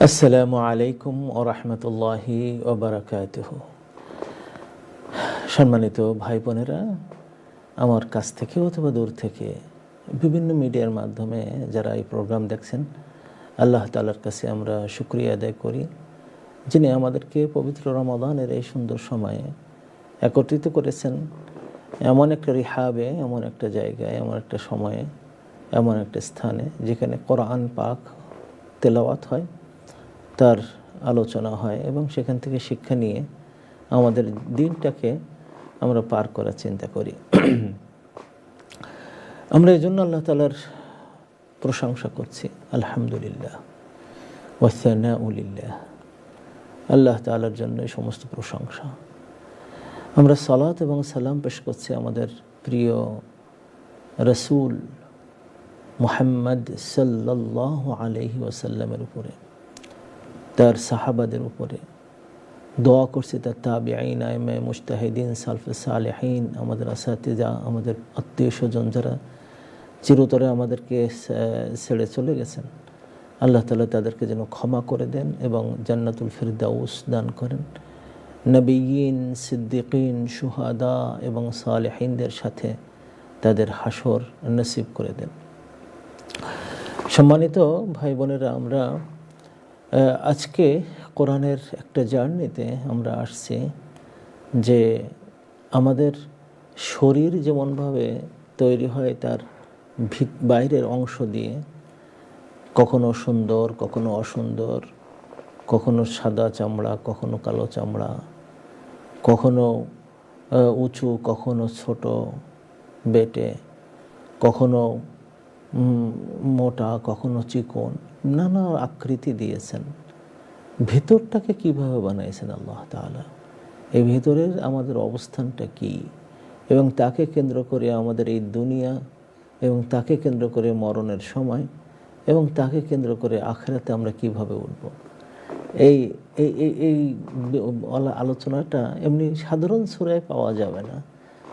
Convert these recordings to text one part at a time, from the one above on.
আসসালামু আলাইকুম ওয়া রাহমাতুল্লাহি ওয়া বারাকাতুহু। সম্মানিত ভাই বোনেরা, আমার কাছ থেকে অথবা দূর থেকে বিভিন্ন মিডিয়ার মাধ্যমে যারা এই প্রোগ্রাম দেখছেন, আল্লাহ তাআলার কাছে আমরা শুকরিয়া আদায় করি, যিনি আমাদেরকে পবিত্র রমাদানের এই সুন্দর সময়ে একত্রিত করেছেন এমন একটা রিহাবে, এমন একটা জায়গায়, এমন একটা সময়ে, এমন একটা স্থানে যেখানে কোরআন পাক তেলাওয়াত হয়, তার আলোচনা হয় এবং সেখান থেকে শিক্ষা নিয়ে আমাদের দিনটাকে আমরা পার করার চিন্তা করি। আমরা এই জন্য আল্লাহ তাআলার প্রশংসা করছি, আলহামদুলিল্লাহ ওয়া সানাউ লিল্লাহ। আল্লাহ তাআলার জন্য এই সমস্ত প্রশংসা। আমরা সালাত এবং সালাম পেশ করছি আমাদের প্রিয় রাসূল মুহাম্মদ সাল্লাল্লাহু আলাইহি ওয়াসাল্লামের উপরে, তার সাহাবাদের উপরে। দোয়া করছি তার তাবিঈন, আইম্মা মুজতাহিদিন, সালফে সালেহিন, আমাদের আসাতিজা, আমাদের আত্মীয় স্বজন যারা চিরতরে আমাদেরকে ছেড়ে চলে গেছেন, আল্লাহ তাআলা তাদেরকে যেন ক্ষমা করে দেন এবং জান্নাতুল ফিরদাউস দান করেন। নবিয়্যিন, সিদ্দিকিন, শুহাদা এবং সালেহিনদের সাথে তাদের হাসর নসিব করে দেন। সম্মানিত ভাই বোনেরা, আমরা আজকে কোরআনের একটা জার্নিতে আমরা আসছি যে আমাদের শরীর যেমনভাবে তৈরি হয় তার বাইরের অংশ দিয়ে, কখনো সুন্দর, কখনো অসুন্দর, কখনো সাদা চামড়া, কখনো কালো চামড়া, কখনো উঁচু, কখনো ছোট বেটে, কখনো মোটা, কখনো চিকন, নানা আকৃতি দিয়েছেন। ভেতরটাকে কিভাবে বানাইছেন আল্লাহ তাআলা, এই ভেতরের আমাদের অবস্থানটা কি, এবং তাকে কেন্দ্র করে আমাদের এই দুনিয়া, এবং তাকে কেন্দ্র করে মরণের সময়, এবং তাকে কেন্দ্র করে আখিরাতে আমরা কিভাবে উঠব, এই এই এই আলোচনাটা এমনি সাধারণ সূরায় পাওয়া যাবে না।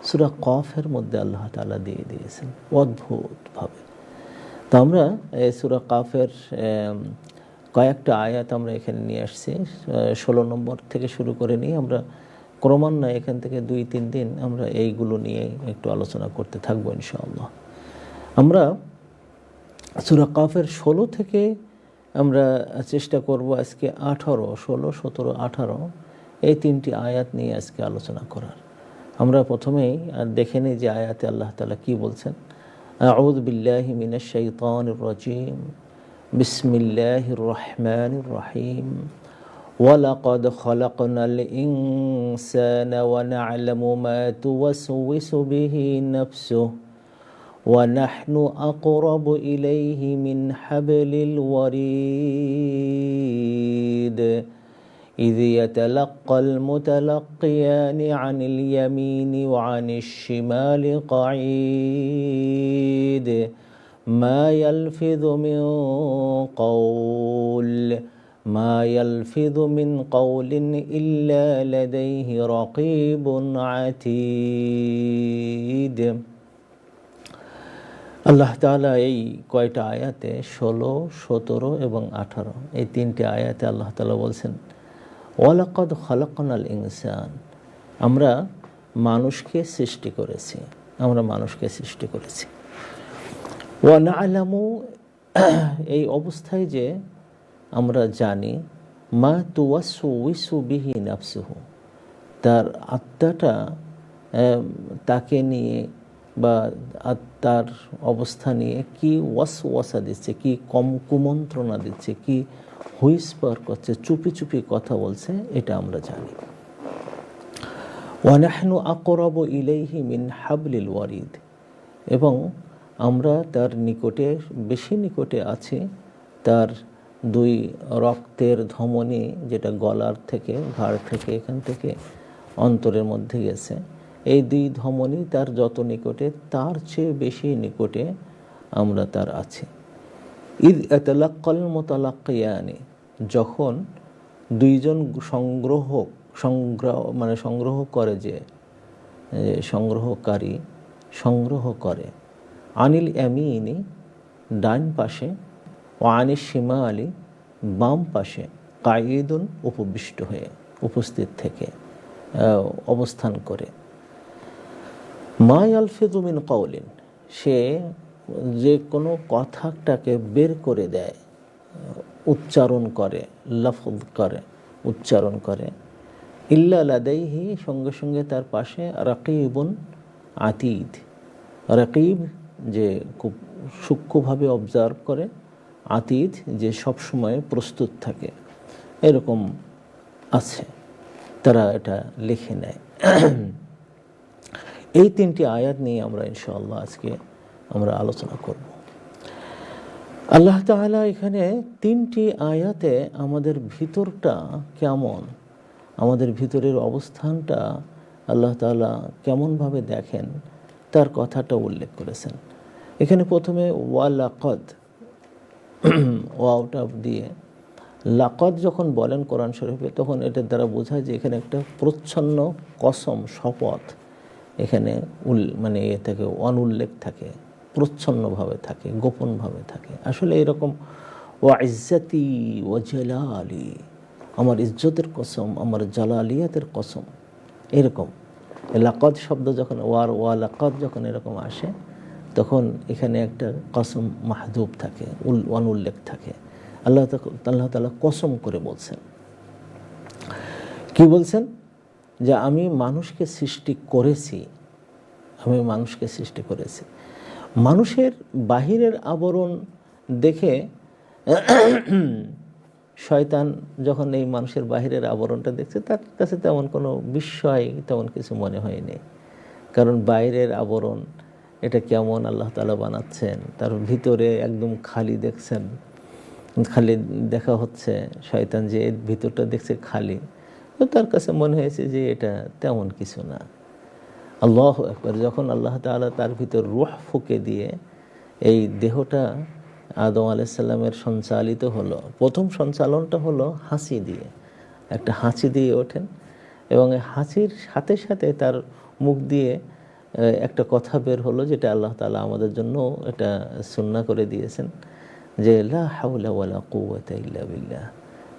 সূরা কফের মধ্যে আল্লাহ তাআলা দিয়ে দিয়েছেন অদ্ভুতভাবে। তো আমরা এই সূরা কফের কয়েকটা আয়াত আমরা এখানে নিয়ে আসছি। 16 নম্বর থেকে শুরু করে নিয়ে আমরা ক্রমান্বয়ে এখান থেকে 2-3 দিন আমরা এইগুলো নিয়ে একটু আলোচনা করতে থাকবো ইনশাআল্লাহ। আমরা সূরা কফের 16 থেকে আমরা চেষ্টা করব আজকে 18, 16, 17, 18 এই 3টি আয়াত নিয়ে আজকে আলোচনা করার। আমরা প্রথমেই দেখে নিই যে আয়াতে আল্লাহ তাআলা কি বলছেন। আউযু বিল্লাহি মিনাশ শাইতানির রাজীম, বিসমিল্লাহির রহমানির রহিম। ওয়ালাকাদ খালাকনাল ইনসানা ওয়া না'লামু মা তুওয়াসওয়িসু বিহি নাফসুহু ওয়া নাহনু আকরাবু ইলাইহি মিন হাবলিল ওয়ারিদ إذ يتلقى المتلقيان عن اليمين وعن الشمال قعيد ما يلفظ من قول إلا لديه رقيب عتيد। আল্লাহ তাআলা এই কয়টা আয়াতে 16, 17 এবং 18 এই 3টে আয়াতে আল্লাহ তাআলা বলছেন ওয়ালাকাদ খালাকনাল ইনসান, আমরা মানুষকে সৃষ্টি করেছি, আমরা মানুষকে সৃষ্টি করেছি। ওয়া না'লামু, এই অবস্থায় যে আমরা জানি, মা তুওয়াসওয়িসু বিহি নাফসুহু, তার আত্মাটা তাকে নিয়ে বা আত্মার অবস্থা নিয়ে কি ওয়াসওয়াসা দিচ্ছে, কি কুমন্ত্রণা দিচ্ছে, কি হুইসপার করছে, চুপি চুপি কথা বলছে, এটা আমরা জানি। ওয়া নাহনু আকরাবু ইলাইহি মিন হাবলিল ওয়ারিদ, এবং আমরা তার নিকটে, বেশি নিকটে আছি তার 2 রক্তের ধমনী, যেটা গলার থেকে, ঘাড় থেকে, এখান থেকে অন্তরের মধ্যে গেছে, এই 2 ধমনী তার যত নিকটে, তার চেয়ে বেশি নিকটে আমরা তার আছি। ইদ ইয়াতালাক্কাল মুতালাক্কিয়ানি, যখন 2জন সংগ্রহ করে, যে সংগ্রহকারী সংগ্রহ করে, আনিল ইয়ামিনি, ডান পাশে, ও আনিশ শিমালি, বাম পাশে কাঈদুন উপবিষ্ট হয়ে উপস্থিত থেকে অবস্থান করে। মা ইয়ালফিযু মিন কাওলিন, সে যে কোনো কথাটাকে বের করে দেয়, উচ্চারণ করে, লফজ করে, উচ্চারণ করে। ইল্লা লাদাইহি, সঙ্গে সঙ্গে তার পাশে রাকিবুন আতীদ, রাকিব যে খুব সূক্ষ্মভাবে অবজার্ভ করে, আতীদ যে সবসময় প্রস্তুত থাকে, এরকম আছে, তারা এটা লিখে নেয়। এই তিনটি আয়াত নিয়ে আমরা ইনশাআল্লাহ আজকে আমরা আলোচনা করব। আল্লাহ তাআলা এখানে তিনটি আয়াতে আমাদের ভিতরটা কেমন, আমাদের ভিতরের অবস্থানটা আল্লাহ তাআলা কেমনভাবে দেখেন তার কথাটা উল্লেখ করেছেন। এখানে প্রথমে ওয়ালাকাদ, ওয়াওটা দিয়ে লাকাদ যখন বলেন কোরআন শরীফে, তখন এটার দ্বারা বোঝায় যে এখানে একটা প্রচ্ছন্ন কসম, শপথ এখানে মানে এ থেকে অনুল্লেখ থাকে, প্রচ্ছন্নভাবে থাকে, গোপনভাবে থাকে। আসলে এরকম ওয়া ইজ্জতি ওয়া জালালি, আমার ইজ্জতের কসম, আমার জালালিয়াতের কসম, এরকম লাকাদ শব্দ যখন ওয়া লাকাদ যখন এরকম আসে, তখন এখানে একটা কসম মাহদুব থাকে, অনুল্লেখ থাকে। আল্লাহ তাআলা কসম করে বলছেন, কি বলছেন? যে আমি মানুষকে সৃষ্টি করেছি, আমি মানুষকে সৃষ্টি করেছি। মানুষের বাহিরের আবরণ দেখে শয়তান যখন এই মানুষের বাহিরের আবরণটা দেখছে, তার কাছে তেমন কোনো বিস্ময়, তেমন কিছু মনে হয়নি। কারণ বাইরের আবরণ এটা কেমন আল্লাহ তাআলা বানাচ্ছেন, তার ভিতরে একদম খালি দেখছেন, খালি দেখা হচ্ছে। শয়তান যে ভিতরটা দেখছে খালি, তো তার কাছে মনে হয়েছে যে এটা তেমন কিছু না। আল্লাহু আকবার। যখন আল্লাহ তাআলা তার ভিতর রূহ ফুঁকে দিয়ে এই দেহটা আদম আলাইহিস সালামের সঞ্চালিত হলো, প্রথম সঞ্চালনটা হলো হাসি দিয়ে, একটা হাসি দিয়ে ওঠেন, এবং এই হাসির সাথে সাথে তার মুখ দিয়ে একটা কথা বের হলো, যেটা আল্লাহ তাআলা আমাদের জন্য এটা সুন্নাহ করে দিয়েছেন, যে লা হাওলা ওয়ালা কুওয়াতা ইল্লা বিল্লাহ,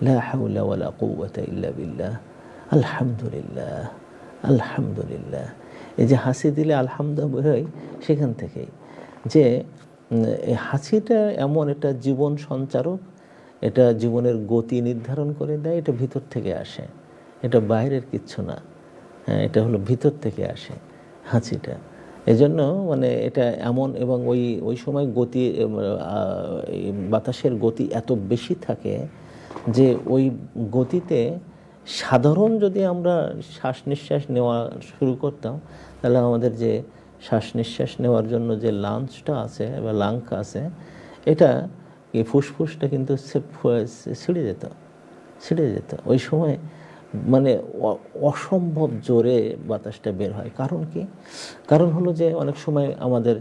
লা হাওলা ওয়ালা কুওয়াতা ইল্লা বিল্লাহ, আলহামদুলিল্লাহ, আলহামদুলিল্লাহ। এই যে হাসি দিলে আলহামদুলিল্লাহ বেরোয়, সেখান থেকেই যে এই হাসিটা এমন একটা জীবন সঞ্চারক, এটা জীবনের গতি নির্ধারণ করে দেয়, এটা ভিতর থেকে আসে, এটা বাইরের কিচ্ছু না। হ্যাঁ, এটা হলো ভিতর থেকে আসে হাসিটা। এজন্য মানে এটা এমন, এবং ওই সময় গতি, বাতাসের গতি এত বেশি থাকে যে ওই গতিতে সাধারণ যদি আমরা শ্বাস নিঃশ্বাস নেওয়া শুরু করতাম, তাহলে আমাদের যে শ্বাস নিঃশ্বাস নেওয়ার জন্য যে লাঞ্চটা আছে বা লাংকা আছে, এটা এই ফুসফুসটা কিন্তু ছিঁড়ে যেত ওই সময়। মানে অসম্ভব জোরে বাতাসটা বের হয়। কারণ কি? কারণ হলো যে অনেক সময় আমাদের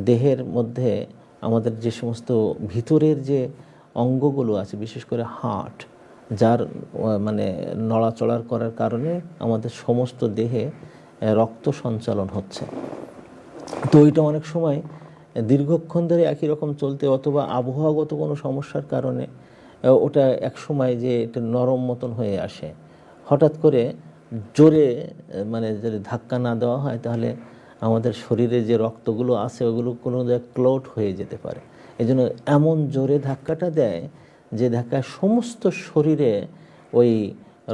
দেহের মধ্যে আমাদের যে সমস্ত ভিতরের যে অঙ্গগুলো আছে, বিশেষ করে হার্ট, যার মানে নড়াচড়ার করার কারণে আমাদের সমস্ত দেহে রক্ত সঞ্চালন হচ্ছে। তো ওইটা অনেক সময় দীর্ঘক্ষণ ধরে একই রকম চলতে, অথবা আবহাওয়াগত কোনো সমস্যার কারণে ওটা এক সময় যে এটা নরম মতন হয়ে আসে, হঠাৎ করে জোরে মানে যদি ধাক্কা না দেওয়া হয়, তাহলে আমাদের শরীরে যে রক্তগুলো আছে ওগুলো কোনো জায়গায় ক্লট হয়ে যেতে পারে। এই জন্য এমন জোরে ধাক্কাটা দেয় যে ধাক্কায় সমস্ত শরীরে ওই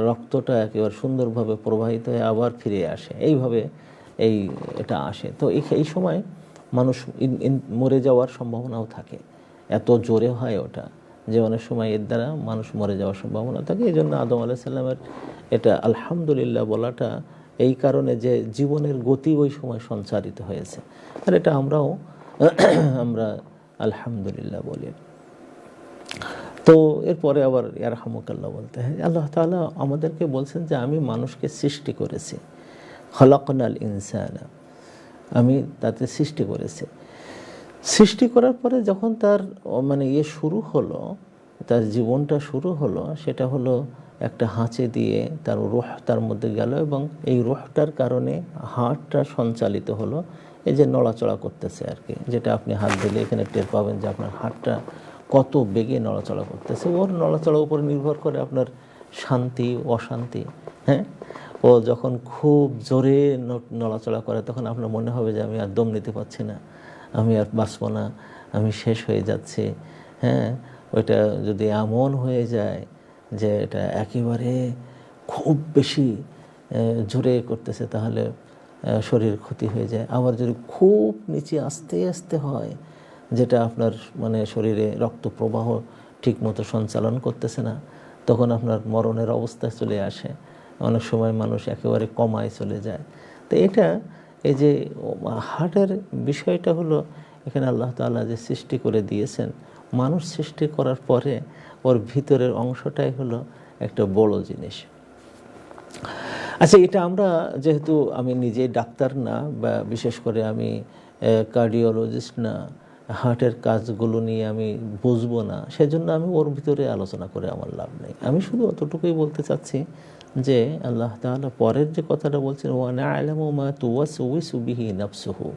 রক্তটা একেবারে সুন্দরভাবে প্রবাহিত হয়ে আবার ফিরে আসে। এইভাবে এটা আসে। তো এই সময় মানুষ মরে যাওয়ার সম্ভাবনাও থাকে, এত জোরে হয় ওটা, যে অনেক সময় এর দ্বারা মানুষ মরে যাওয়ার সম্ভাবনা থাকে। এই জন্য আদম আলাইহিস সালামের এটা আলহামদুলিল্লাহ বলাটা এই কারণে যে জীবনের গতি ওই সময় সঞ্চারিত হয়েছে। আর এটা আমরা আলহামদুলিল্লাহ বলি। তো এরপরে আবার ইয়ারহামুকাল্লাহ বলতে হয়। আল্লাহ তাআলা আমাদেরকে বলছেন যে আমি মানুষকে সৃষ্টি করেছি, খলাকনাল ইনসানা, আমি তাতে সৃষ্টি করেছি। সৃষ্টি করার পরে যখন তার মানে শুরু হলো, তার জীবনটা শুরু হলো, সেটা হলো একটা হাঁচি দিয়ে তার রূহ তার মধ্যে গেল, এবং এই রূহটার কারণে হার্টটা সঞ্চালিত হলো, এই যে নড়াচড়া করতেছে আর কি, যেটা আপনি হাত দিলে এখানে টের পাবেন যে আপনার হার্টটা কত বেগে নড়াচড়া করতেছে, ওর নড়াচড়ার উপর নির্ভর করে আপনার শান্তি অশান্তি। হ্যাঁ, ও যখন খুব জোরে নড়াচড়া করে তখন আপনার মনে হবে যে আমি আর দম নিতে পারছি না, আমি আর বাঁচব না, আমি শেষ হয়ে যাচ্ছি। হ্যাঁ, ওইটা যদি এমন হয়ে যায় যে এটা একেবারে খুব বেশি জোরে করতেছে তাহলে শরীর ক্ষতি হয়ে যায়। আবার যদি খুব নিচে আস্তে আস্তে হয়, যেটা আপনার মানে শরীরে রক্ত প্রবাহ ঠিকমতো সঞ্চালন করতেছে না, তখন আপনার মরণের অবস্থা চলে আসে। অনেক সময় মানুষ একেবারে কমায় চলে যায়। তো এটা এই যে হার্টের বিষয়টা হলো, এখানে আল্লাহ তাআলা যে সৃষ্টি করে দিয়েছেন, মানুষ সৃষ্টি করার পরে ওর ভিতরের অংশটাই হলো একটা বড় জিনিস। আচ্ছা, এটা আমরা যেহেতু আমি নিজে ডাক্তার না, বা বিশেষ করে আমি কার্ডিওলজিস্ট না, হার্টের কাজগুলো নিয়ে আমি বুঝবো না, সেজন্য আমি ওর ভিতরে আলোচনা করে আমার লাভ নেই। আমি শুধু অতটুকুই বলতে চাচ্ছি যে আল্লাহ তাআলা পরের যে কথাটা বলছেন, ওয়া না'লামু মা তুওয়াসওয়িসু বিহি নাফসুহু,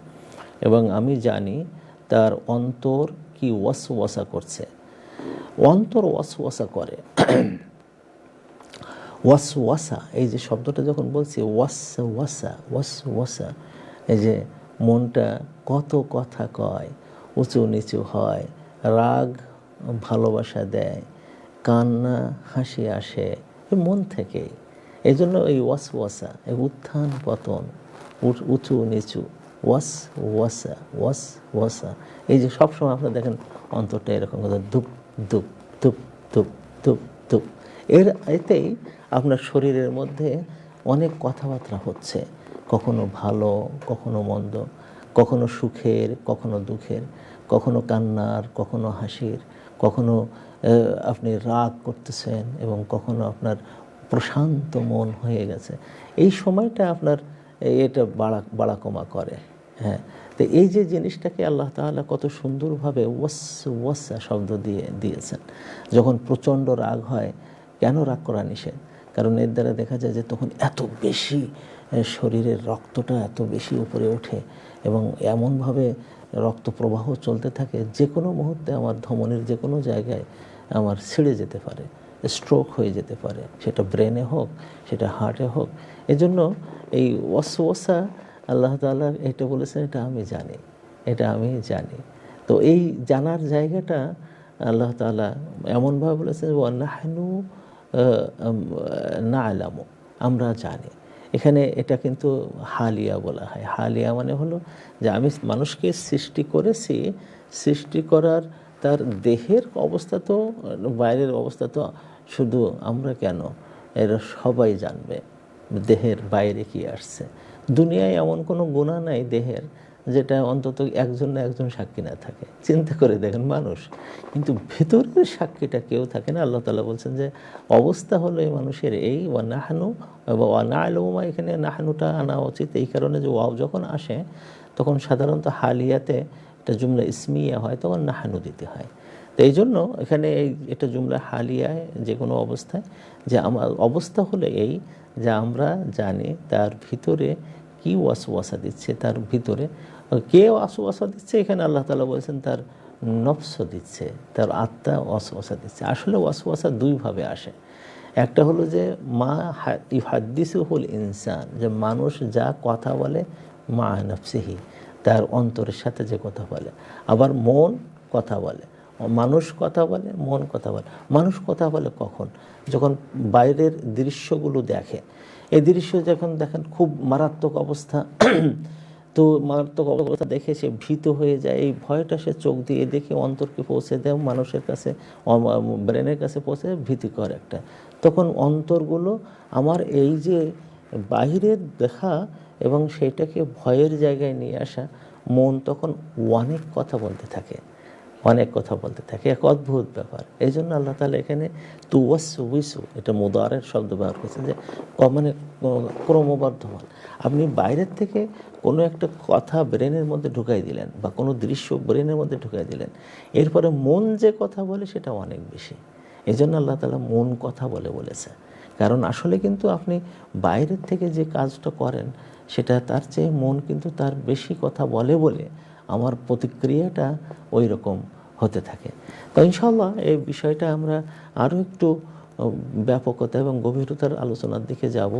এবং আমি জানি তার অন্তর কি ওয়াসওয়াসা করছে। অন্তর ওয়াসওয়াসা করে। ওয়াসওয়াসা, এই যে শব্দটা যখন বলছি ওয়াসওয়াসা, ওয়াসওয়াসা, এই যে মনটা কত কথা কয়, উঁচু নিচু হয়, রাগ ভালোবাসা দেয়, কান্না হাসি আসে, এই মন থেকেই। এই জন্য এই ওয়াসওয়াসা, এই উত্থান পতন, উঁচু নিচু, ওয়াসওয়াসা ওয়াসওয়াসা, এই যে সবসময় আপনারা দেখেন অন্তরটা এরকম কথা, ধুপ ধুপ ধুপ ধুপ ধুপ ধুপ, এতেই আপনার শরীরের মধ্যে অনেক কথাবার্তা হচ্ছে, কখনো ভালো কখনো মন্দ, কখনো সুখের কখনো দুঃখের, কখনো কান্নার কখনো হাসির, কখনো আপনি রাগ করতেছেন এবং কখনো আপনার প্রশান্ত মন হয়ে গেছে। এই সময়টা আপনার এটা বাড়া কমা করে। হ্যাঁ, তো এই যে জিনিসটাকে আল্লাহ তাআলা কত সুন্দরভাবে ওয়াসওয়াসা শব্দ দিয়েছেন। যখন প্রচণ্ড রাগ হয়, কেন রাগ করা নিষেধ? কারণ এর দ্বারা দেখা যায় যে তখন এত বেশি শরীরের রক্তটা এত বেশি উপরে ওঠে এবং এমনভাবে রক্ত প্রবাহ চলতে থাকে, যে কোনো মুহূর্তে আমার ধমনীর যে কোনো জায়গায় আমার ছিঁড়ে যেতে পারে, স্ট্রোক হয়ে যেতে পারে, সেটা ব্রেনে হোক সেটা হার্টে হোক। এজন্য এই ওয়াসওয়াসা আল্লাহ তাআলা এটা বলেছেন, এটা আমি জানি, এটা আমি জানি। তো এই জানার জায়গাটা আল্লাহ তাআলা এমনভাবে বলেছেন, ওয়া নাহনু না'লামু, আমরা জানি। এখানে এটা কিন্তু হালিয়া বলা হয়। হালিয়া মানে হলো যে আমি মানুষকে সৃষ্টি করেছি, সৃষ্টি করার তার দেহের অবস্থা তো, বাইরের অবস্থা তো শুধু আমরা কেন, এরা সবাই জানবে দেহের বাইরে কি আসছে। দুনিয়ায় এমন কোনো গুনাহ নাই দেহের যেটা অন্তত একজন না একজন সাক্ষী না থাকে। চিন্তা করে দেখেন মানুষ, কিন্তু ভেতরের সাক্ষীটা কেউ থাকে না। আল্লাহ তাআলা বলছেন যে অবস্থা হলো এই মানুষের এই, ওয়া নাহনু ওয়া না'লামু, এখানে নাহনুটা আনা উচিত এই কারণে যে ওয়াও যখন আসে তখন সাধারণত হালিয়াতে এটা জুমলা ইসমিয়া হয়, তখন নাহনু দিতে হয়। তো এই জন্য এখানে এটা জুমলা হালিয়ায় যে কোনো অবস্থায়, যে আমার অবস্থা হলো এই যে আমরা জানি তার ভিতরে কি ওয়াসওয়াসা দিচ্ছে, তার ভিতরে কে ওয়াসওয়াসা দিচ্ছে। এখানে আল্লাহ তাআলা বলেছেন তার নফস দিচ্ছে, তার আত্মা ওয়াসওয়াসা দিচ্ছে। আসলে ওয়াসওয়াসা দুইভাবে আসে। একটা হলো যে মা ইউহাদ্দিসুহুল ইনসান, যে মানুষ যা কথা বলে, মা নফসিহি, তার অন্তরের সাথে যে কথা বলে। আবার মন কথা বলে, মানুষ কথা বলে, মন কথা বলে। মানুষ কথা বলে কখন? যখন বাইরের দৃশ্যগুলো দেখে। এই দৃশ্য যখন দেখেন খুব মারাত্মক অবস্থা, তো মারাত্মক অবস্থা দেখে সে ভীত হয়ে যায়। এই ভয়টা সে চোখ দিয়ে দেখে অন্তরকে পৌঁছে দেয়, মানুষের কাছে, ব্রেনের কাছে পৌঁছে, ভীতিকর একটা। তখন অন্তরগুলো আমার এই যে বাহিরের দেখা এবং সেইটাকে ভয়ের জায়গায় নিয়ে আসা, মন তখন অনেক কথা বলতে থাকে, অনেক কথা বলতে থাকে। এক অদ্ভুত ব্যাপার। এই জন্য আল্লাহ তাআলা এখানে তুওয়াসউইসু, এটা মুদারের শব্দ ব্যবহার করেছেন, যে মানে ক্রমবর্ধমান। আপনি বাইরের থেকে কোনো একটা কথা ব্রেনের মধ্যে ঢুকাই দিলেন, বা কোনো দৃশ্য ব্রেনের মধ্যে ঢুকাই দিলেন, এরপরে মন যে কথা বলে সেটা অনেক বেশি। এই জন্য আল্লাহ তাআলা মন কথা বলেছে। কারণ আসলে কিন্তু আপনি বাইরের থেকে যে কাজটা করেন সেটা তার চেয়ে মন কিন্তু তার বেশি কথা বলে আমার প্রতিক্রিয়াটা ওই রকম হতে থাকে। তো ইনশাআল্লাহ এই বিষয়টা আমরা আরও একটু ব্যাপকতা এবং গভীরতার আলোচনার দিকে যাব,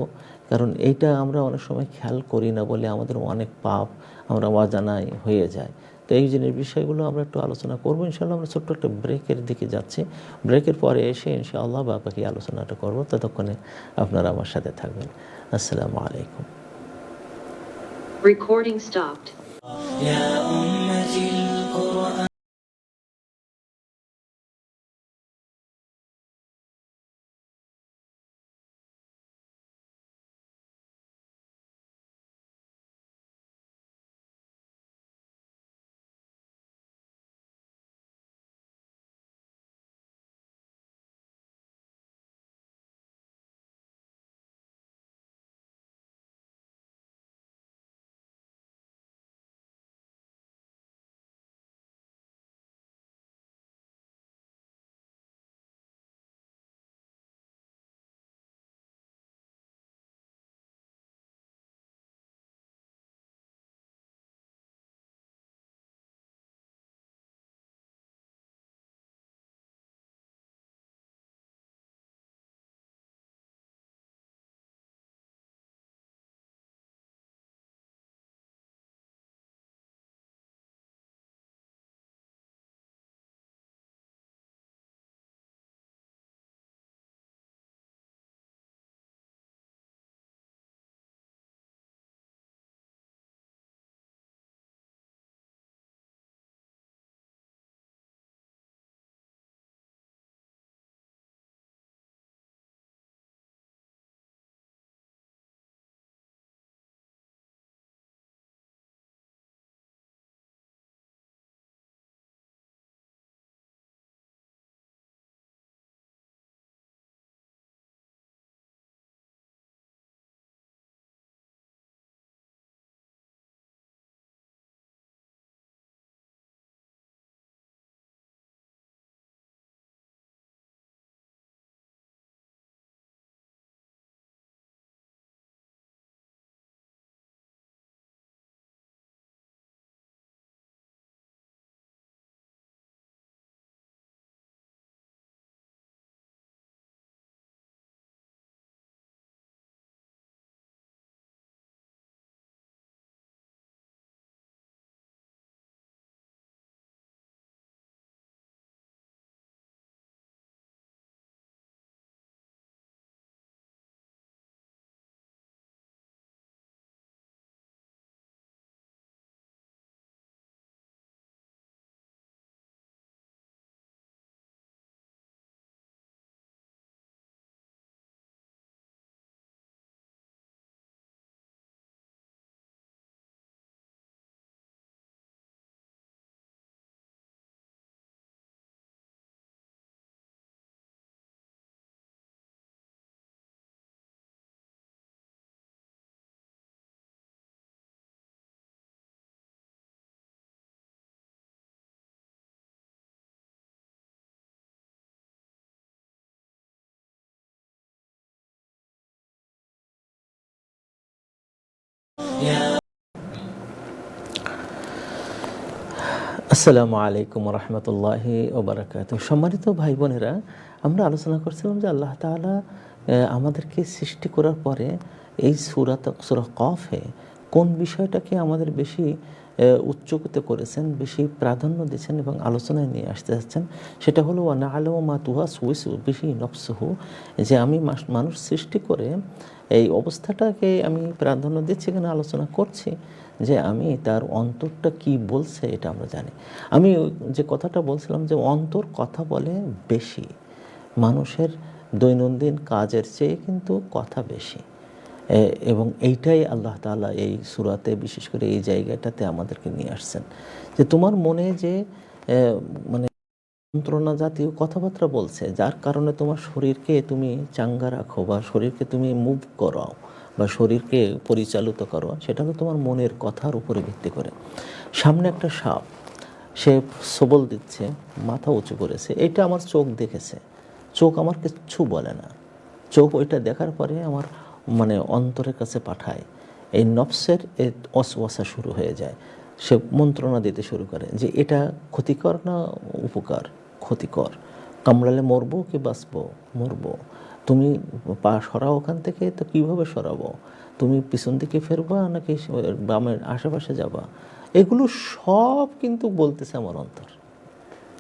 কারণ এইটা আমরা অনেক সময় খেয়াল করি না বলে আমাদের অনেক পাপ আমরা অজানায় হয়ে যায়। তো এই জিনিস বিষয়গুলো আমরা একটু আলোচনা করবো ইনশাআল্লাহ। আমরা ছোট্ট একটা ব্রেকের দিকে যাচ্ছি, ব্রেকের পরে এসে ইনশাআল্লাহ বাকি আলোচনাটা করবো। ততক্ষণে আপনারা আমার সাথে থাকবেন। আসসালামু আলাইকুম। Recording stopped. আসসালামু আলাইকুম রহমতুল্লাহি ওবারাকাতুহ। সম্মানিত ভাই বোনেরা, আমরা আলোচনা করছিলাম যে আল্লাহ তাআলা আমাদেরকে সৃষ্টি করার পরে এই সূরা কফে কোন বিষয়টাকে আমাদের বেশি উচ্চকিত করেছেন, বেশি প্রাধান্য দিচ্ছেন এবং আলোচনায় নিয়ে আসতে যাচ্ছেন, সেটা হলো ওয়া না'লামু মা তুওয়াসওয়িসু বিহি নফসুহু, যে আমি মানুষ সৃষ্টি করে এই অবস্থাটাকে আমি প্রাধান্য দিচ্ছি, কেন আলোচনা করছি যে আমি তার অন্তরটা কি বলছে এটা আমরা জানি। আমি যে কথাটা বলছিলাম যে অন্তর কথা বলে বেশি, মানুষের দৈনন্দিন কাজের চেয়ে কিন্তু কথা বেশি, এবং এইটাই আল্লাহ তাআলা এই সূরাতে বিশেষ করে এই জায়গাটাতে আমাদেরকে নিয়ে আসছেন যে তোমার মনে যে মানে যন্ত্রণা জাতীয় কথাবার্তা বলছে, যার কারণে তোমার শরীরকে তুমি চাঙ্গা রাখো বা শরীরকে তুমি মুভ করাও বা শরীরকে পরিচালিত করো, সেটা হলো তোমার মনের কথার উপরে ভিত্তি করে। সামনে একটা সাপ, সে সবল দিচ্ছে, মাথা উঁচু করেছে, এটা আমার চোখ দেখেছে, চোখ আমার কিচ্ছু বলে না, চোখ ওইটা দেখার পরে আমার অন্তরের কাছে পাঠায়, এই নফসের ওয়াসওয়াসা শুরু হয়ে যায়। সে মন্ত্রণা দিতে শুরু করে যে এটা ক্ষতিকর না উপকার, ক্ষতিকর, কামড়ালে মরবো কি বাঁচবো, মরবো, তুমি পা সরাও ওখান থেকে, তো কীভাবে সরাবো, তুমি পিছন দিকে ফেরবা নাকি বামের আশেপাশে যাবা, এগুলো সব কিন্তু বলতেছে আমার অন্তর।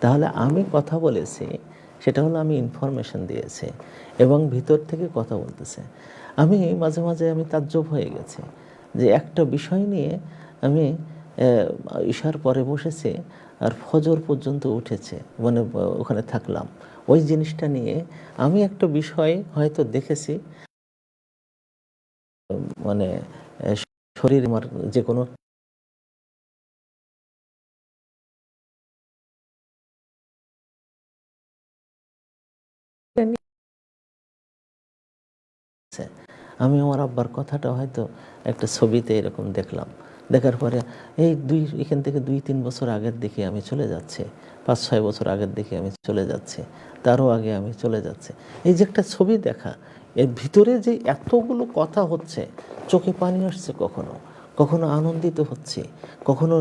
তাহলে আমি কথা বলেছি, সেটা হলো আমি ইনফরমেশন দিয়েছি এবং ভিতর থেকে কথা বলতেছে। আমি মাঝে মাঝে আমি তাজ্জব হয়ে গেছি যে একটা বিষয় নিয়ে আমি ইশার পরে বসেছি আর ফজর পর্যন্ত উঠেছে, মানে ওখানে থাকলাম ওই জিনিসটা নিয়ে। আমি একটা বিষয় হয়তো দেখেছি, মানে শরীর আমার যে কোনো আমি আমার আব্বার কথাটা হয়তো একটা ছবিতে এরকম দেখলাম, দেখার পরে এখান থেকে 2-3 বছর আগের দিকে আমি চলে যাচ্ছি, 5-6 বছর আগের দিকে আমি চলে যাচ্ছি, তারও আগে আমি চলে যাচ্ছি। এই যে একটা ছবি দেখা, এর ভিতরে যে এতগুলো কথা হচ্ছে, চোখে পানি আসছে, কখনো কখনো আনন্দিত হচ্ছে, কখনো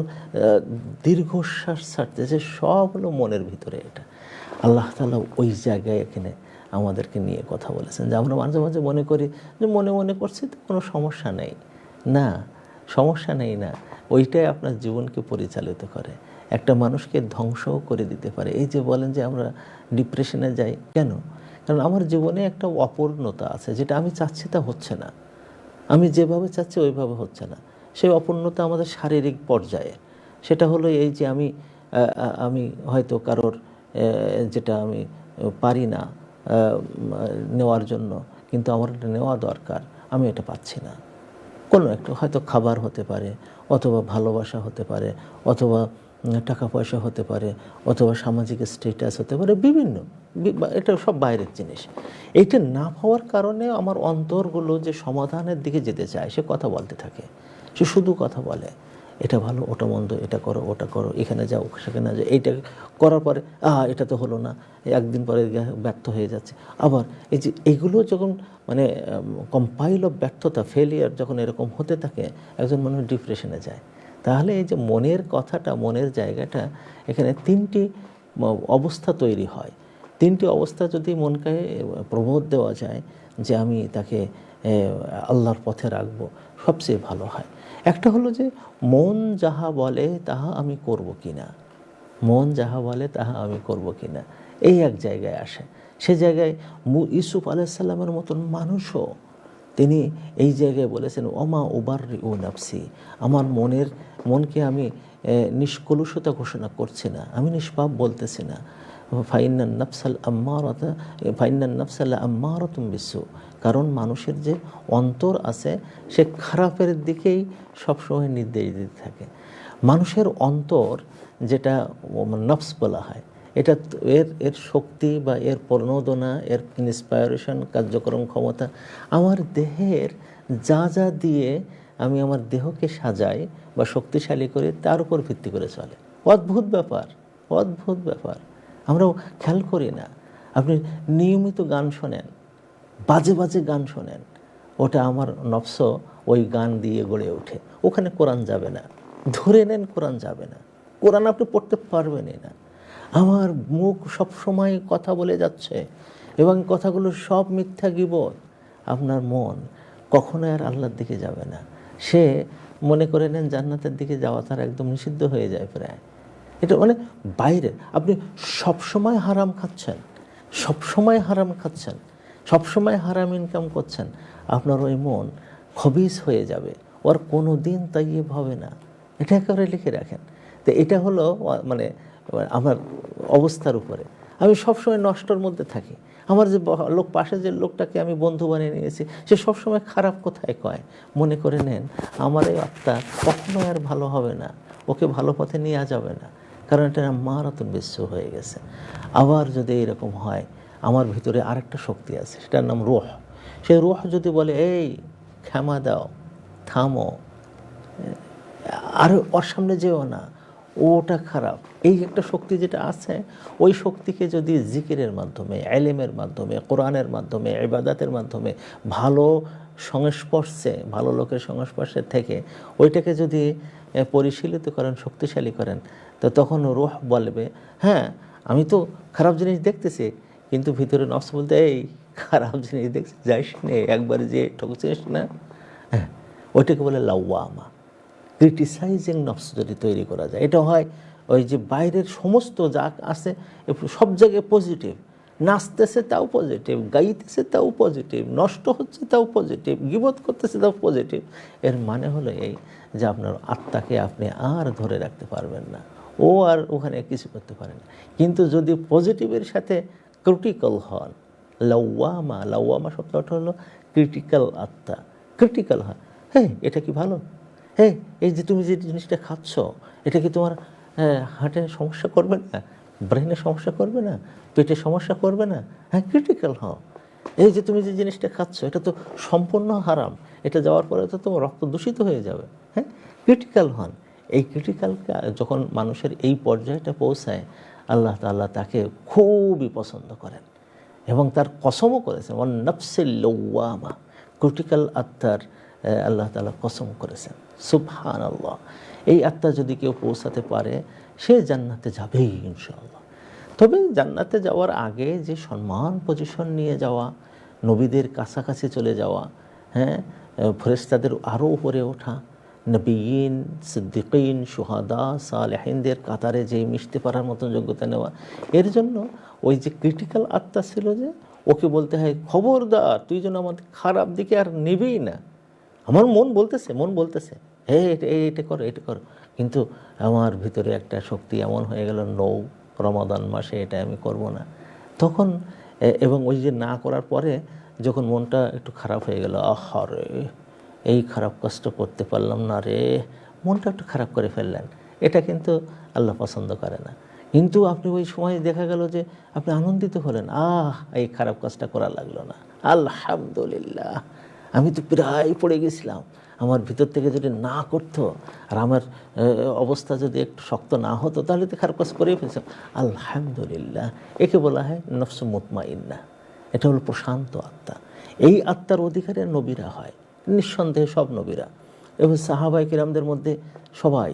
দীর্ঘশ্বাস ছাড়তেছে, সব হলো মনের ভিতরে। এটা আল্লাহ তাআলা ওই জায়গায় এখানে আমাদেরকে নিয়ে কথা বলেছেন যে আমরা মাঝে মাঝে মনে করি যে মনে মনে করছি তো কোনো সমস্যা নেই। না, সমস্যা নেই না, ওইটাই আপনার জীবনকে পরিচালিত করে, একটা মানুষকে ধ্বংসও করে দিতে পারে। এই যে বলেন যে আমরা ডিপ্রেশনে যাই কেন, কারণ আমার জীবনে একটা অপূর্ণতা আছে, যেটা আমি চাচ্ছি তা হচ্ছে না, আমি যেভাবে চাচ্ছি ওইভাবে হচ্ছে না। সেই অপূর্ণতা আমাদের শারীরিক পর্যায়ে, সেটা হলো এই যে আমি হয়তো কারোর যেটা আমি পারি না নেওয়ার জন্য, কিন্তু আমার এটা নেওয়া দরকার, আমি এটা পাচ্ছি না। কোনো একটা হয়তো খাবার হতে পারে, অথবা ভালোবাসা হতে পারে, অথবা টাকা পয়সা হতে পারে, অথবা সামাজিক স্ট্যাটাস হতে পারে, বিভিন্ন, এটা সব বাইরের জিনিস। এইটা না পাওয়ার কারণে আমার অন্তরগুলো যে সমাধানের দিকে যেতে চায়, সে কথা বলতে থাকে, সে শুধু কথা বলে, এটা ভালো, ওটা মন্দ, এটা করো, ওটা করো, এখানে যাও, সেখানে যাও, এইটা করার পরে এটা তো হলো না, একদিন পরে ব্যর্থ হয়ে যাচ্ছে। আবার এই যে এগুলো যখন মানে কম্পাইল অফ ব্যর্থতা, ফেলিয়ার যখন এরকম হতে থাকে, একজন মানুষ ডিপ্রেশনে যায়। তাহলে এই যে মনের কথাটা, মনের জায়গাটা, এখানে 3টি অবস্থা তৈরি হয়। 3টি অবস্থা যদি মনকে প্রবোধ দেওয়া যায় যে আমি তাকে আল্লাহর পথে রাখবো, সবচেয়ে ভালো হয়। একটা হলো যে মন যাহা বলে তাহা আমি করব কিনা, মন যাহা বলে তাহা আমি করব কিনা, এই এক জায়গায় আসে। সে জায়গায় ইউসুফ আলাইহিসসালামের মতন মানুষও তিনি এই জায়গায় বলেছেন ওমা উবাররিউ নাফসি, আমার মনকে আমি নিষ্কলুষতা ঘোষণা করছি না, আমি নিষ্পাপ বলতেছি না। ফাইন্নান নাফসাল আম্মারাতুম বিসু, কারণ মানুষের যে অন্তর আছে সে খারাপের দিকেই সবসময় নির্দেশ দিতে থাকে। মানুষের অন্তর যেটা নফস বলা হয়, এটা এর শক্তি বা এর প্রণোদনা, এর ইন্সপায়ারেশন, কার্যক্রম ক্ষমতা আমার দেহের যা যা দিয়ে আমি আমার দেহকে সাজাই বা শক্তিশালী করি, তার উপর ভিত্তি করে চলে। অদ্ভুত ব্যাপার, অদ্ভুত ব্যাপার, আমরাও খেয়াল করি না। আপনি নিয়মিত গান শোনেন, বাজে বাজে গান শোনেন, ওটা আমার নফস ওই গান দিয়ে গড়ে ওঠে। ওখানে কোরআন যাবে না, ধরে নেন কোরআন যাবে না, কোরআন আপনি পড়তে পারবেনই না। আমার মুখ সব সময় কথা বলে যাচ্ছে এবং কথাগুলো সব মিথ্যা গীবত, আপনার মন কখনো আর আল্লাহর দিকে যাবে না। সে মনে করে নেন জান্নাতের দিকে যাওয়া তার একদম নিষিদ্ধ হয়ে যায় প্রায়। এটা মানে বাইরে আপনি সবসময় হারাম খাচ্ছেন, সবসময় হারাম খাচ্ছেন, সবসময় হারাম ইনকাম করছেন, আপনার ওই মন খবিস হয়ে যাবে, ওর কোনো দিন তাইয়্যিব হবে না। এটা একেবারে লিখে রাখেন। তো এটা হলো মানে আমার অবস্থার উপরে। আমি সবসময় নষ্টর মধ্যে থাকি। আমার যে পাশে যে লোকটাকে আমি বন্ধু বানিয়ে নিয়েছি, সে সবসময় খারাপ কথায় কয়, মনে করে নেন আমার এই আত্মা কখনো আর ভালো হবে না, ওকে ভালো পথে নিয়ে যাবে না, কারণ এটা মারাত্মক বিশ্ব হয়ে গেছে। আবার যদি এরকম হয়, আমার ভিতরে আরেকটা শক্তি আছে, সেটার নাম রূহ। সেই রূহ যদি বলে এই ক্ষমা দাও, থামো, আর ওর সামনে যেও না, ওটা খারাপ, এই একটা শক্তি যেটা আছে, ওই শক্তিকে যদি জিকিরের মাধ্যমে, ইলমের মাধ্যমে, কোরআনের মাধ্যমে, ইবাদতের মাধ্যমে, ভালো সংস্পর্শে, ভালো লোকের সংস্পর্শে থেকে ওইটাকে যদি পরিশীলিত করেন, শক্তিশালী করেন, তো তখন রূহ বলবে হ্যাঁ আমি তো খারাপ জিনিস দেখতেছি, কিন্তু ভিতরে নফস বলতে এই খারাপ জিনিস দেখছি যাইস নে, একবার যে ঠকছিস না। হ্যাঁ, ওইটাকে বলে লাওয়ামা। ক্রিটিসাইজিং নফস যদি তৈরি করা যায়, এটা হয় ওই যে বাইরের সমস্ত যা আছে সব জায়গায় পজিটিভ, নাচতেছে তাও পজিটিভ, গাইতেছে তাও পজিটিভ, নষ্ট হচ্ছে তাও পজিটিভ, গীবত করতেছে তাও পজিটিভ। এর মানে হলো এই যে আপনার আত্মাকে আপনি আর ধরে রাখতে পারবেন না, ও আর ওখানে কিছু করতে পারে না। কিন্তু যদি পজিটিভের সাথে ক্রিটিক্যাল হন, লাওয়ামা, লাওয়ামা শব্দটা হলো ক্রিটিক্যাল আত্মা, ক্রিটিক্যাল হয়, হ্যাঁ এটা কি ভালো, হ্যাঁ এই যে তুমি যে জিনিসটা খাচ্ছ এটা কি তোমার হার্টে সমস্যা করবে না, ব্রেনে সমস্যা করবে না, পেটে সমস্যা করবে না, হ্যাঁ ক্রিটিক্যাল হও। এই যে তুমি যে জিনিসটা খাচ্ছ এটা তো সম্পূর্ণ হারাম, এটা যাওয়ার পরে তো তোমার রক্ত দূষিত হয়ে যাবে, হ্যাঁ ক্রিটিক্যাল হন। এই ক্রিটিক্যালকে যখন মানুষের এই পর্যায়টা পৌঁছায়, আল্লাহ তাআলা তাকে খুবই পছন্দ করেন এবং তার কসমও করেছেন, ওয়ান নাফসিল লাওয়ামা, ক্রিটিক্যাল আত্মার আল্লাহ তাআলা কসম করেছেন। সুবহানাল্লাহ। এই আত্মা যদি কেউ পৌঁছাতে পারে সে জান্নাতে যাবেই ইনশাআল্লাহ। তবে জান্নাতে যাওয়ার আগে যে সম্মান পজিশন নিয়ে যাওয়া, নবীদের কাছাকাছি চলে যাওয়া, হ্যাঁ ফেরেশতাদের আরও উপরে ওঠা, নবীন, সিদ্দিকিন, শুহাদা, সালেহিনদের কাতারে যেই মিশতে পারার মতন যোগ্যতা নেওয়া, এর জন্য ওই যে ক্রিটিক্যাল আত্মা ছিল যে ওকে বলতে হয় খবরদার তুই যেন আমাদের খারাপ দিকে আর নেবেই না। আমার মন বলতেছে হে এটা করো এটা করো, কিন্তু আমার ভিতরে একটা শক্তি এমন হয়ে গেল নৌ রমাদান মাসে এটা আমি করব না। তখন এবং ওই যে না করার পরে যখন মনটা একটু খারাপ হয়ে গেল, আহারে এই খারাপ কষ্ট করতে পারলাম না রে, মনটা একটু খারাপ করে ফেললেন, এটা কিন্তু আল্লাহ পছন্দ করে না। কিন্তু আপনি ওই সময় দেখা গেল যে আপনি আনন্দিত হলেন, এই খারাপ কাজটা করা লাগলো না, আলহামদুলিল্লাহ, আমি তো প্রায় পড়ে গেছিলাম, আমার ভিতর থেকে যদি না করতো আর আমার অবস্থা যদি একটু শক্ত না হতো তাহলে তো খারাপ কাজ করেই ফেলছিলাম, আলহামদুলিল্লাহ। একে বলা হয় নফস মুতমাইন্না, এটা হলো প্রশান্ত আত্মা। এই আত্মার অধিকারে নবীরা হয়, নিঃসন্দেহে সব নবীরা এবং সাহাবায়ে কিরামদের মধ্যে সবাই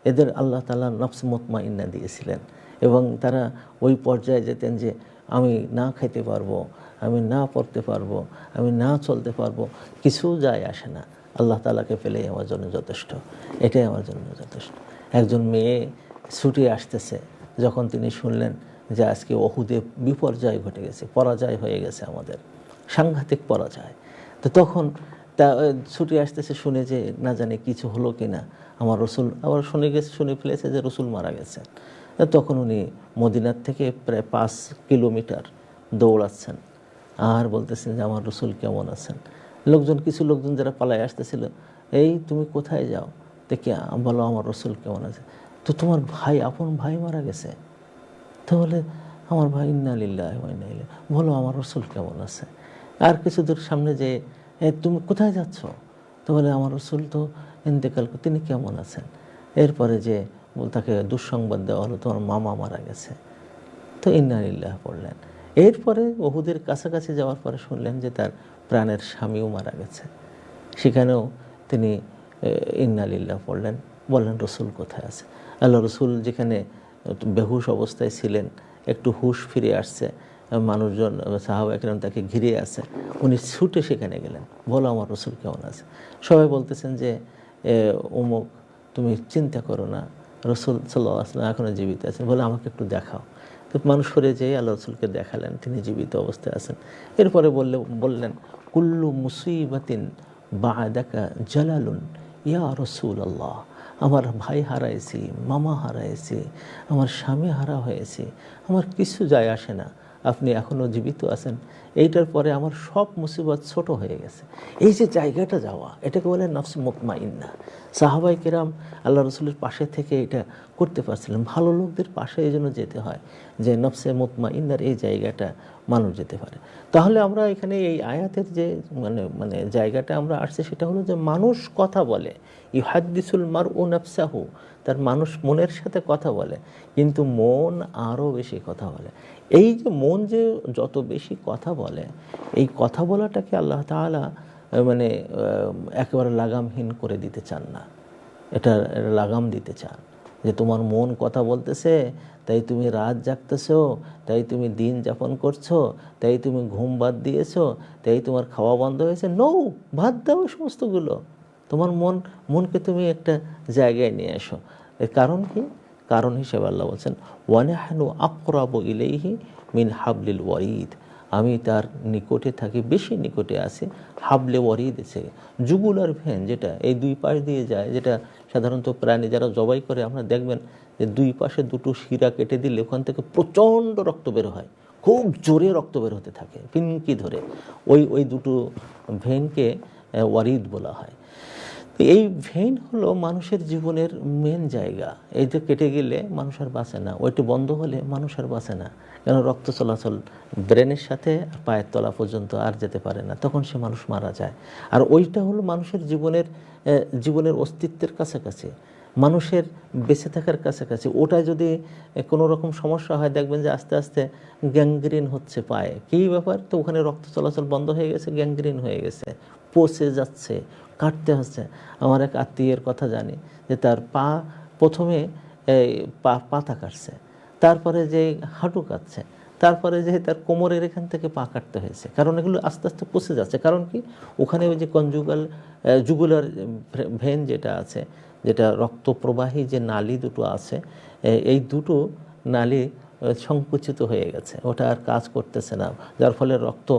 এদের আল্লাহ তাআলা নফস মুতমাইন্না দিয়েছিলেন এবং তারা ওই পর্যায়ে যেতেন যে আমি না খেতে পারবো, আমি না পড়তে পারবো, আমি না চলতে পারবো, কিছু যায় আসে না, আল্লাহ তাআলাকে পেলেই আমার জন্য যথেষ্ট, এটাই আমার জন্য যথেষ্ট। একজন মেয়ে ছুটে আসতেছে, যখন তিনি শুনলেন যে আজকে উহুদে বিপর্যয় ঘটে গেছে, পরাজয় হয়ে গেছে, আমাদের সাংঘাতিক পরাজয়, তো তখন তা ছুটে আসতেছে শুনে যে না জানি কিছু হলো কি না, আমার রসুল আবার শুনে ফেলেছে যে রসুল মারা গেছেন। তখন উনি মদিনার থেকে প্রায় 5 কিলোমিটার দৌড়াচ্ছেন আর বলতেছেন যে আমার রসুল কেমন আছেন। কিছু লোকজন যারা পালায় আসতেছিল, এই তুমি কোথায় যাও, দেখি বলো আমার রসুল কেমন আছে। তো তোমার ভাই, আপন ভাই মারা গেছে, তো বলে আমার ভাই, ইন্না লিল্লাহি ওয়া ইন্না ইলাইহি, বলো আমার রসুল কেমন আছে। আর কিছু দূর সামনে যে তুমি কোথায় যাচ্ছ, তো বলে আমার রসুল তো ইন্তেকাল, তিনি কেমন আছেন। এরপরে যে তাকে দুঃসংবাদ দেওয়া হলো তোমার মামা মারা গেছে, তো ইন্না লিল্লাহি পড়লেন। এরপরে উহুদের কাছাকাছি যাওয়ার পরে শুনলেন যে তার প্রাণের স্বামীও মারা গেছে, সেখানেও তিনি ইন্না লিল্লাহি পড়লেন, বললেন রসুল কোথায় আছে। আল্লাহ রসুল যেখানে বেহুশ অবস্থায় ছিলেন, একটু হুশ ফিরে আসছে, মানুষজন সাহাবায়ে কেরাম তাকে ঘিরে আছে, উনি ছুটে সেখানে গেলেন, বলো আমার রসুল কেমন আছে। সবাই বলতেছেন যে অমুক, তুমি চিন্তা করো না, রসুল সাল্লাল্লাহু আলাইহি ওয়াসাল্লাম এখনও জীবিত আছেন, বলে আমাকে একটু দেখাও। তো মানুষ সরে যেয়ে আল্লাহ রসুলকে দেখালেন, তিনি জীবিত অবস্থায় আছেন। এরপরে বললেন কুল্লু মুসিবাতিন বা'দাকা জালালুন ইয়া রাসূলুল্লাহ, আমার ভাই হারাইছি, মামা হারাইছি, আমার স্বামী হারা হয়েছে, আমার কিছু যায় আসে না, আপনি এখনও জীবিত আছেন, এইটার পরে আমার সব মুসিবত ছোট হয়ে গেছে। এই যে জায়গাটা যাওয়া, এটাকে বলে নফস মুতমাইন্না। সাহাবায়ে কেরাম আল্লাহ রসুলের পাশে থেকে এটা করতে পারছিলেন। ভালো লোকদের পাশে এই জন্য যেতে হয় যে নফসে মুতমাইন্নার এই জায়গাটা মানুষ যেতে পারে। তাহলে আমরা এখানে এই আয়াতের যে মানে জায়গাটা আমরা আসছে সেটা হলো যে মানুষ কথা বলে, ইউহাদ্দিসুল মারউ নাফসাহু, তার মানুষ মনের সাথে কথা বলে, কিন্তু মন আরও বেশি কথা বলে। এই যে মন যে যত বেশি কথা বলে, এই কথা বলাটাকে আল্লাহ তাআলা একেবারে লাগামহীন করে দিতে চান না। এটা লাগাম দিতে চান যে তোমার মন কথা বলতেছে, তাই তুমি রাত জাগতেছো, তাই তুমি দিন যাপন করছো, তাই তুমি ঘুম বাদ দিয়েছো, তাই তোমার খাওয়া বন্ধ হয়েছে। নৌ, বাদ দাও সমস্তগুলো। তোমার মনকে তুমি একটা জায়গায় নিয়ে এসো। এর কারণ কি? কারণ হিসেবে আল্লাহ বলছেন ওয়ানাহনু আকরাবু ইলাইহি মিন হাবলিল ওয়ারিদ, আমি তার নিকটে থাকি, বেশি নিকটে আছি হাবলে ওয়ারিদ এসে, জুগুলার ভেন যেটা এই দুই পাশ দিয়ে যায়, যেটা সাধারণত প্রাণী যারা জবাই করে আমরা দেখবেন যে দুই পাশে দুটো শিরা কেটে দিলে ওখান থেকে প্রচণ্ড রক্ত বের হয়, খুব জোরে রক্ত বের হতে থাকে ফিনকি ধরে। ওই দুটো ভেনকে ওয়ারিদ বলা হয়। এই ভেইন হলো মানুষের জীবনের মেন জায়গা। এই যে কেটে গেলে মানুষ আর বাঁচে না, ওইটি বন্ধ হলে মানুষ আর বাঁচে না, কেন রক্ত চলাচল ব্রেনের সাথে পায়ের তলা পর্যন্ত আর যেতে পারে না, তখন সে মানুষ মারা যায়। আর ওইটা হলো মানুষের জীবনের অস্তিত্বের কাছাকাছি, মানুষের বেঁচে থাকার কাছাকাছি। ওটা যদি কোনো রকম সমস্যা হয় দেখবেন যে আস্তে আস্তে গ্যাংগ্রিন হচ্ছে পায়ে। কী ব্যাপার? তো ওখানে রক্ত চলাচল বন্ধ হয়ে গেছে, গ্যাংগ্রিন হয়ে গেছে, পচে যাচ্ছে, কাটতে হচ্ছে। আমার এক আত্মীয়ের কথা জানি যে তার পা প্রথমে পাতা কাটছে, তারপরে যে হাঁটু কাটছে, তারপরে যে তার কোমরের এখান থেকে পা কাটতে হয়েছে, কারণ এগুলো আস্তে আস্তে পচে যাচ্ছে। কারণ কি? ওখানে ওই যে জুগুলার ভেন যেটা আছে, যেটা রক্তপ্রবাহী যে নালী দুটো আছে, এই দুটো নালী সংকুচিত হয়ে গেছে, ওটা আর কাজ করতেছে না, যার ফলে রক্ত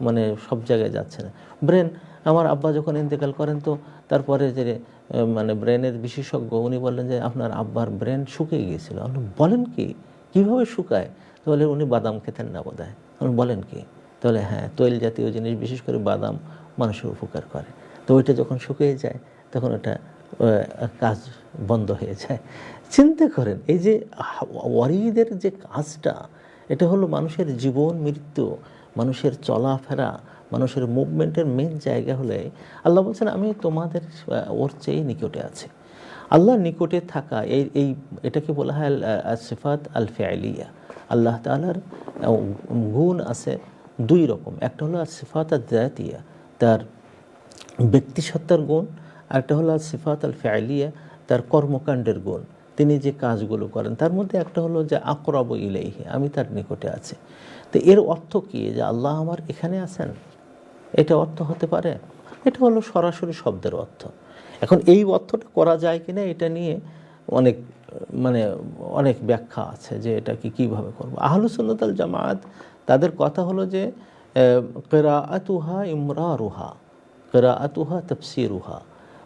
মানে সব জায়গায় যাচ্ছে না। ব্রেন, আমার আব্বা যখন ইন্তেকাল করেন তো তারপরে যে মানে ব্রেনের বিশেষজ্ঞ উনি বললেন যে আপনার আব্বার ব্রেন শুকিয়ে গিয়েছিল। আপনি বলেন কি, কীভাবে শুকায়? তাহলে উনি বাদাম খেতেন না বোধহয়। আপনি বলেন কি? তাহলে হ্যাঁ, তৈল জাতীয় জিনিস বিশেষ করে বাদাম মানুষের উপকার করে। তো ওইটা যখন শুকিয়ে যায় তখন ওটা কাজ বন্ধ হয়ে যায়। চিন্তা করেন এই যে ওয়ারিদের যে কাজটা, এটা হলো মানুষের জীবন মৃত্যু, মানুষের চলাফেরা, মানুষের মুভমেন্টের মেন জায়গা হলে আল্লাহ বলছেন আমি তোমাদের ওর চেয়ে নিকটে আছি। আল্লাহর নিকটে থাকা এটাকে বলা হয় সিফাত আল ফিআলিয়া। আল্লাহ তাআলার গুণ আছে দুই রকম, একটা হলো সিফাত আল যাতিয়া, তার ব্যক্তিসত্তার গুণ, আর একটা হলো সিফাত আল ফিআলিয়া, তার কর্মকাণ্ডের গুণ, তিনি যে কাজগুলো করেন। তার মধ্যে একটা হলো যে আকরাবু ইলাইহি, আমি তার নিকটে আছি। তো এর অর্থ কি যে আল্লাহ আমার এখানে আছেন? এটা অর্থ হতে পারে? এটা হলো সরাসরি শব্দের অর্থ। এখন এই অর্থটা করা যায় কিনা এটা নিয়ে অনেক অনেক ব্যাখ্যা আছে যে এটা কীভাবে করবো। আহলুস সুন্নাত ওয়াল জামাত তাদের কথা হলো যে কিরাআতুহা ইমরারুহা, কিরাআতুহা তাফসিরুহা,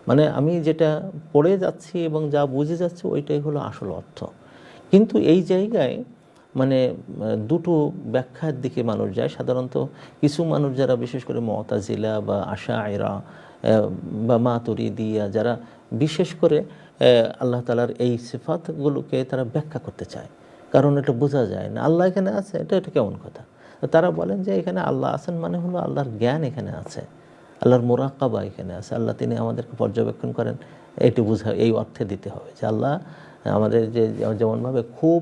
মানে আমি যেটা পড়ে যাচ্ছি এবং যা বুঝে যাচ্ছি ওইটাই হলো আসল অর্থ। কিন্তু এই জায়গায় দুটো ব্যাখ্যার দিকে মানুষ যায় সাধারণত। কিছু মানুষ যারা বিশেষ করে মুতাজিলা বা আশায়রা বা মাতুরিদিয়া, যারা বিশেষ করে আল্লাহ তাআলার এই সিফাতগুলোকে তারা ব্যাখ্যা করতে চায়, কারণ এটা বোঝা যায় না আল্লাহ এখানে আছে, এটা কেমন কথা। তারা বলেন যে এখানে আল্লাহ আছেন মানে হলো আল্লাহর জ্ঞান এখানে আছে, আল্লাহর মুরাকাবা এখানে আছে, আল্লাহ তিনি আমাদেরকে পর্যবেক্ষণ করেন। এটি বোঝা, এই অর্থে দিতে হবে যে আল্লাহ আমাদের যেমনভাবে খুব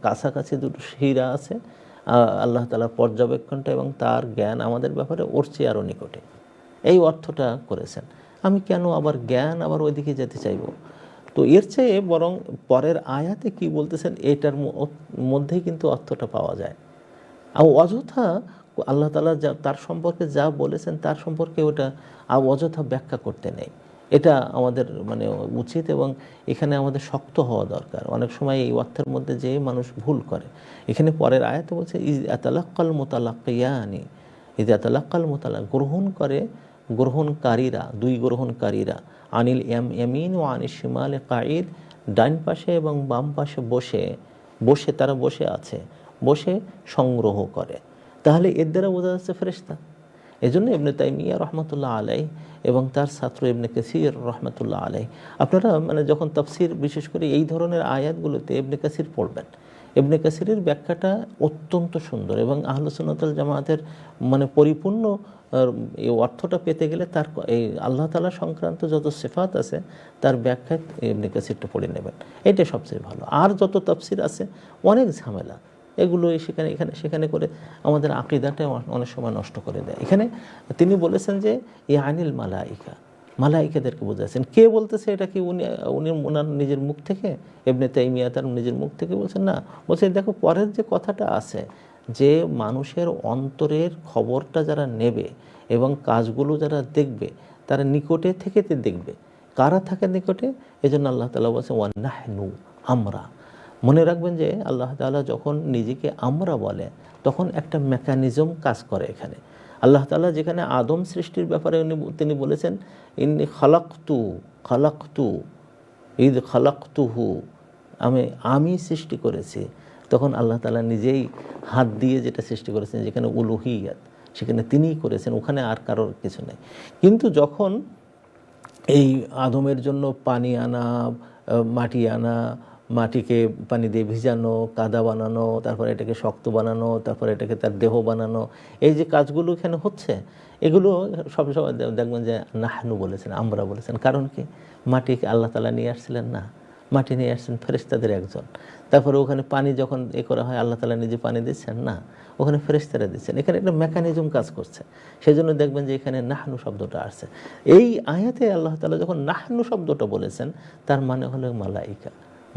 কাছাকাছি দুটো শিরা আছে, আল্লাহ তাআলার পর্যবেক্ষণটা এবং তার জ্ঞান আমাদের ব্যাপারে ওর চেয়ে আরও নিকটে, এই অর্থটা করেছেন। আমি কেন আবার জ্ঞান আবার ওইদিকে যেতে চাইব? তো এর চেয়ে বরং পরের আয়াতে কি বলতেছেন এটার মধ্যেই কিন্তু অর্থটা পাওয়া যায়। আর অযথা আল্লাহ তাআলা তার সম্পর্কে যা বলেছেন তার সম্পর্কে ওটা অযথা ব্যাখ্যা করতে নেই। এটা আমাদের উচিত, এবং এখানে আমাদের শক্ত হওয়া দরকার। অনেক সময় এই অর্থের মধ্যে যে মানুষ ভুল করে। এখানে পরের আয়াতে বলছে ইজ আতালাক্কাল মুতালাক্কিয়ানি, ইজ আতালাক্কাল গ্রহণকারীরা, দুই গ্রহণকারীরা, আনিল ইয়ামিন ও আনিল শিমালে কাঈদ, ডান পাশে এবং বাম পাশে বসে তারা বসে আছে, বসে সংগ্রহ করে। তাহলে এর দ্বারা বোঝা যাচ্ছে ফেরেশতা। এজন্য ইবনে তাইমিয়া রহমতুল্লাহ আলাইহি এবং তার ছাত্র ইবনে কাসির রহমতুল্লাহ আলাইহি, আপনারা যখন তাফসির বিশেষ করে এই ধরনের আয়াতগুলোতে ইবনে কাসির পড়বেন, ইবনে কাসিরের ব্যাখ্যাটা অত্যন্ত সুন্দর, এবং আহলুস সুন্নাত ওয়াল জামাতের পরিপূর্ণ এই অর্থটা পেতে গেলে তার এই আল্লাহ তাআলা সংক্রান্ত যত সিফাত আছে তার ব্যাখ্যায় ইবনে কাসিরটা পড়ে নেবেন, এটা সবচেয়ে ভালো। আর যত তাফসির আছে অনেক ঝামেলা, এগুলো সেখানে করে আমাদের আকীদাটা অনেক সময় নষ্ট করে দেয়। এখানে তিনি বলেছেন যে আনিল মালাইকা, মালাইকাদেরকে বোঝাচ্ছেন। কে বলতেছে এটা? কি উনি উনি ওনার নিজের মুখ থেকে? ইবনে তাইমিয়া তার নিজের মুখ থেকে বলছেন না, বলছে দেখো পরের যে কথাটা আছে যে মানুষের অন্তরের খবরটা যারা নেবে এবং কাজগুলো যারা দেখবে তারা নিকটে থেকে দেখবে। কারা থাকে নিকটে? এই জন্য আল্লাহ তাআলা বলছেন ওয়ানাহনু, আমরা। মনে রাখবেন যে আল্লাহ তাআলা যখন নিজেকে আমরা বলে তখন একটা মেকানিজম কাজ করে এখানে। আল্লাহ তাআলা যেখানে আদম সৃষ্টির ব্যাপারে তিনি বলেছেন ইন্নী খালাকতু ঈদ খালাকতুহু, আমি সৃষ্টি করেছি, তখন আল্লাহ তাআলা নিজেই হাত দিয়ে যেটা সৃষ্টি করেছেন, যেখানে উলুহিয়াত সেখানে তিনিই করেছেন, ওখানে আর কারোর কিছু নেই। কিন্তু যখন এই আদমের জন্য পানি আনা, মাটি আনা, মাটিকে পানি দিয়ে ভিজানো, কাদা বানানো, তারপরে এটাকে শক্ত বানানো, তারপরে এটাকে তার দেহ বানানো, এই যে কাজগুলো এখানে হচ্ছে, এগুলো সবসময় দেখবেন যে নাহনু বলেছেন, আমরা বলেছেন। কারণ কি? মাটিকে আল্লাহ তাআলা নিয়ে আসছিলেন না, মাটি নিয়ে আসছেন ফেরেশতাদের একজন। তারপরে ওখানে পানি যখন করা হয় আল্লাহ তাআলা নিজে পানি দিচ্ছেন না, ওখানে ফেরেশতারা দিচ্ছেন। এখানে একটা মেকানিজম কাজ করছে। সেই জন্য দেখবেন যে এখানে নাহনু শব্দটা আসছে। এই আয়াতে আল্লাহ তাআলা যখন নাহনু শব্দটা বলেছেন তার মানে হলো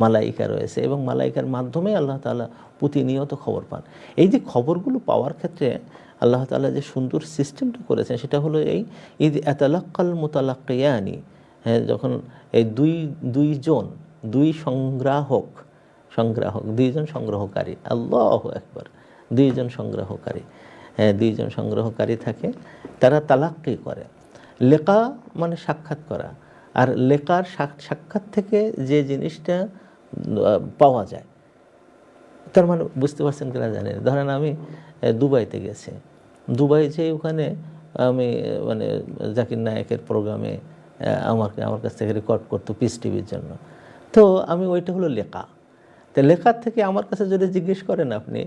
মালাইকা রয়েছে এবং মালাইকার মাধ্যমে আল্লাহ তাআলা প্রতিনিয়ত খবর পান। এই যে খবরগুলো পাওয়ার ক্ষেত্রে আল্লাহ তাআলা যে সুন্দর সিস্টেমটা করেছেন সেটা হলো এই ঈদ আতালাক্কাল মুতালাক্কিয়ানি, হ্যাঁ, যখন এই দুই সংগ্রাহক, দুইজন সংগ্রহকারী, আল্লাহু আকবার, দুইজন সংগ্রহকারী, হ্যাঁ, দুইজন সংগ্রহকারী থাকে, তারা তালাক্কি করে। লেকা মানে সাক্ষাৎ করা, আর লেকার সাক্ষাৎ থেকে যে জিনিসটা পাওয়া যায়, তার মানে বুঝতে পারছেন কিনা জানি না। ধরেন আমি দুবাইতে গেছি, দুবাই যে ওখানে আমি মানে জাকির নায়েকের প্রোগ্রামে আমার কাছ থেকে রেকর্ড করতো পিস টিভির জন্য, তো আমি ওইটা হলো লেখা। তো লেখার থেকে আমার কাছে যদি জিজ্ঞেস করেন আপনি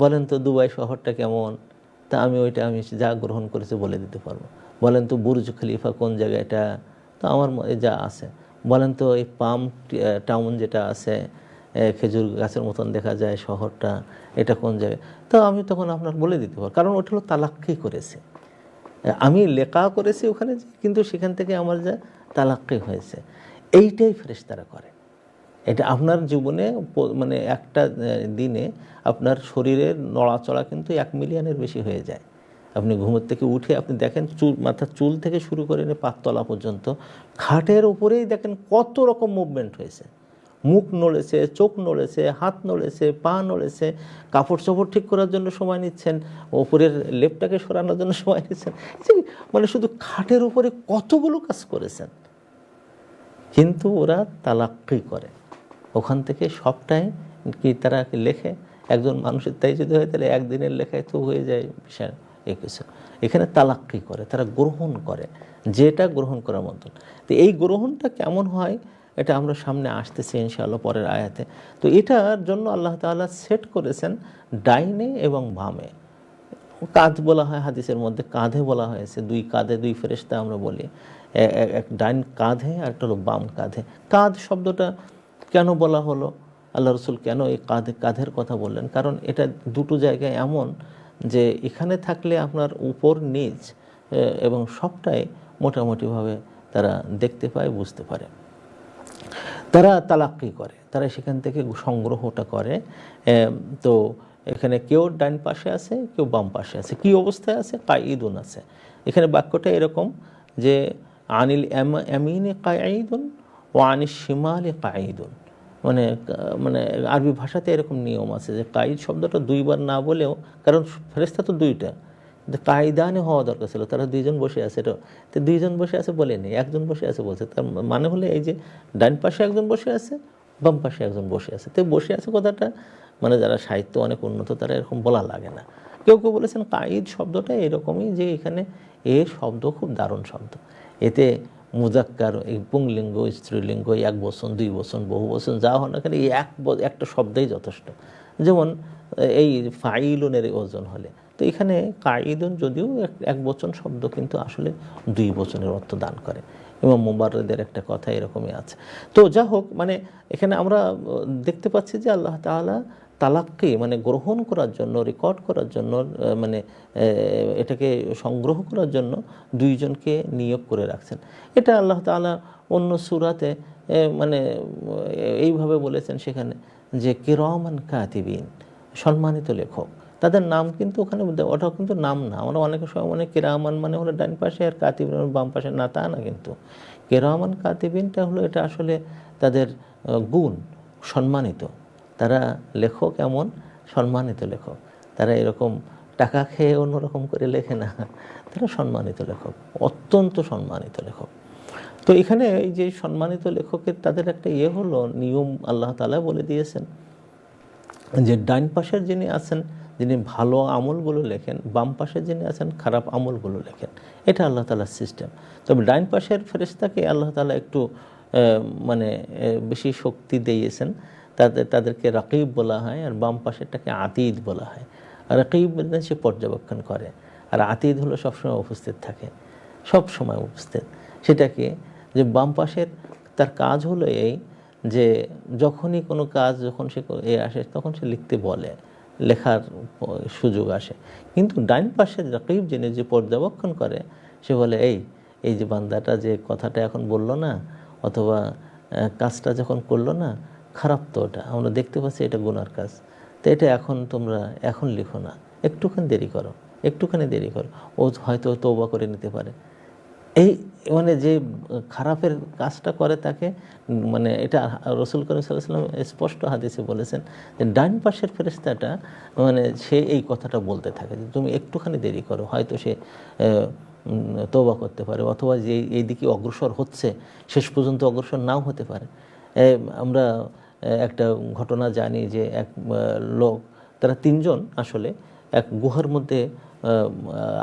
বলেন তো দুবাই শহরটা কেমন, তা আমি যা গ্রহণ করেছি বলে দিতে পারবো। বলেন তো বুর্জ খলিফা কোন জায়গাটা, তো আমার যা আছে। বলেন তো এই পাম টাউন যেটা আছে, খেজুর গাছের মতন দেখা যায় শহরটা, এটা কোন জায়গায়, তো আমি তখন আপনার বলে দিতে পারবো। কারণ ওটা হলো তালাক্কি করেছে, আমি লেখা করেছি ওখানে, কিন্তু সেখান থেকে আমার যা তালাক্কি হয়েছে। এইটাই ফেরেশতারা করে। এটা আপনার জীবনে মানে একটা দিনে আপনার শরীরের নড়াচড়া কিন্তু 1 মিলিয়নের বেশি হয়ে যায়। আপনি ঘুমের থেকে উঠে আপনি দেখেন মাথার চুল থেকে শুরু করে পাততলা পর্যন্ত খাটের উপরেই দেখেন কত রকম মুভমেন্ট হয়েছে। মুখ নড়েছে, চোখ নড়েছে, হাত নড়েছে, পা নড়েছে, কাপড় চোপড় ঠিক করার জন্য সময় নিচ্ছেন, ওপরের লেপটাকে সরানোর জন্য সময় নিচ্ছেন, মানে শুধু খাটের উপরে কতগুলো কাজ করেছেন। কিন্তু ওরা তালাক্কি করে, ওখান থেকে সবটাই কি তারা লেখে। একজন মানুষের তাই যদি হয় তাহলে একদিনের লেখায় তো হয়ে যায় বিশাল কিছু। এখানে তালাক্কি করে, তারা গ্রহণ করে, যেটা গ্রহণ করার মতন। তো এই গ্রহণটা কেমন হয় এটা আমরা সামনে আসতেছি ইনশাআল্লাহ পরের আয়াতে। তো এটার জন্য আল্লাহ তাআলা সেট করেছেন ডাইনে এবং বামে। কাঁধ বলা হয় হাদিসের মধ্যে, কাঁধে বলা হয়েছে, দুই কাঁধে, দুই ফেরেশতা আমরা বলি, এক ডাইন কাঁধে আর একটা হলো বাম কাঁধে। কাঁধ শব্দটা কেন বলা হলো, আল্লাহ রসুল কেন এই কাঁধের কথা বললেন? কারণ এটা দুটো জায়গায় এমন যে এখানে থাকলে আপনার উপর নিচ এবং সবটাই মোটামুটিভাবে তারা দেখতে পায়, বুঝতে পারে। তারা তালাক্কি করে, তারা সেখান থেকে সংগ্রহটা করে। তো এখানে কেউ ডান পাশে আছে, কেউ বাম পাশে আছে। কি অবস্থায় আছে? কাঈদুন আছে। এখানে বাক্যটা এরকম যে আনিল আমিনে কাঈদুন ও আনিস শিমালে কাঈদুন, মানে মানে আরবি ভাষাতে এরকম নিয়ম আছে যে কাঈদ শব্দটা দুইবার না বলেও, কারণ ফেরেশতা তো দুইটা, কায়দানে হওয়া দরকার ছিল, তারা দুইজন বসে আছে, এটা তো দুইজন বসে আছে বলেনি, একজন বসে আছে বলছে। তার মানে হলে এই যে ডান পাশে একজন বসে আছে, বাম পাশে একজন বসে আছে। তো বসে আছে কথাটা মানে যারা সাহিত্য অনেক উন্নত তারা এরকম বলা লাগে না। কেউ কেউ বলেছেন কাঈদ শব্দটা এরকমই যে এখানে এ শব্দ খুব দারুণ শব্দ, এতে মুজাক্কার, এই পুংলিঙ্গ, স্ত্রীলিঙ্গ, 1 বচন, 2 বচন, বহু বচন যা হয় না কেন এই একটা শব্দেই যথেষ্ট। যেমন এই ফাইলুনের ওজন হলে, তো এখানে কাঈদুন যদিও 1 বচন শব্দ কিন্তু আসলে 2 বচনের অর্থ দান করে। ইমাম মুবাররিদের একটা কথা এরকমই আছে। তো যা হোক, মানে এখানে আমরা দেখতে পাচ্ছি যে আল্লাহ তাআলা তালাক্কি মানে গ্রহণ করার জন্য, রেকর্ড করার জন্য, মানে এটাকে সংগ্রহ করার জন্য দুইজনকে নিয়োগ করে রাখছেন। এটা আল্লাহ তাআলা অন্য সূরাতে মানে এইভাবে বলেছেন সেখানে যে কিরামান কাতিবিন, সম্মানিত লেখক। তাদের নাম কিন্তু ওখানে ওটাও কিন্তু নাম না। আমরা অনেকের সময় মানে কিরামান মানে হলো ডান পাশে আর কাতিবিন বাম পাশে, না তা না, কিন্তু কিরামান কাতিবিনটা হলো এটা আসলে তাদের গুণ, সম্মানিত। তারা লেখক এমন সম্মানিত লেখক, তারা এরকম টাকা খেয়ে অন্যরকম করে লেখে না, তারা সম্মানিত লেখক, অত্যন্ত সম্মানিত লেখক। তো এখানে এই যে সম্মানিত লেখকের তাদের একটা হলো নিয়ম আল্লাহ তাআলা বলে দিয়েছেন যে ডান পাশের যিনি আছেন, যিনি ভালো আমলগুলো লেখেন, বাম পাশের যিনি আছেন খারাপ আমলগুলো লেখেন। এটা আল্লাহ তাআলার সিস্টেম। তবে ডান পাশের ফেরেশতাকে আল্লাহ তাআলা একটু মানে বেশি শক্তি দিয়েছেন, তাদেরকে রাকিব বলা হয়, আর বাম পাশেরটাকে আতীদ বলা হয়। আর রাকিব মানে সে পর্যবেক্ষণ করে, আর আতীদ হলো সবসময় উপস্থিত থাকে, সব সময় উপস্থিত। সেটাকে যে বাম পাশের তার কাজ হলো এই যে যখনই কোনো কাজ যখন সে আসে তখন সে লিখতে বলে, লেখার সুযোগ আসে। কিন্তু ডাইন পাশের রাকিব যিনি, যে পর্যবেক্ষণ করে, সে বলে এই যে বান্দাটা যে কথাটা এখন বলল না, অথবা কাজটা যখন করলো না, খারাপ তো ওটা, আমরা দেখতে পাচ্ছি এটা গুনার কাজ, তো এটা এখন তোমরা এখন লিখো না, একটুখানি দেরি করো, একটুখানি দেরি করো, ও হয়তো তওবা করে নিতে পারে। এই মানে যে খারাপের কাজটা করে তাকে মানে এটা রাসূল করিম সাল্লাল্লাহু আলাইহি ওয়াসাল্লাম স্পষ্ট হাদিসে বলেছেন যে ডান পাশের ফেরেশতাটা মানে সে এই কথাটা বলতে থাকে যে তুমি একটুখানি দেরি করো, হয়তো সে তওবা করতে পারে, অথবা যে এই দিকে অগ্রসর হচ্ছে শেষ পর্যন্ত অগ্রসর নাও হতে পারে। আমরা একটা ঘটনা জানি যে এক লোক, তারা তিনজন আসলে এক গুহার মধ্যে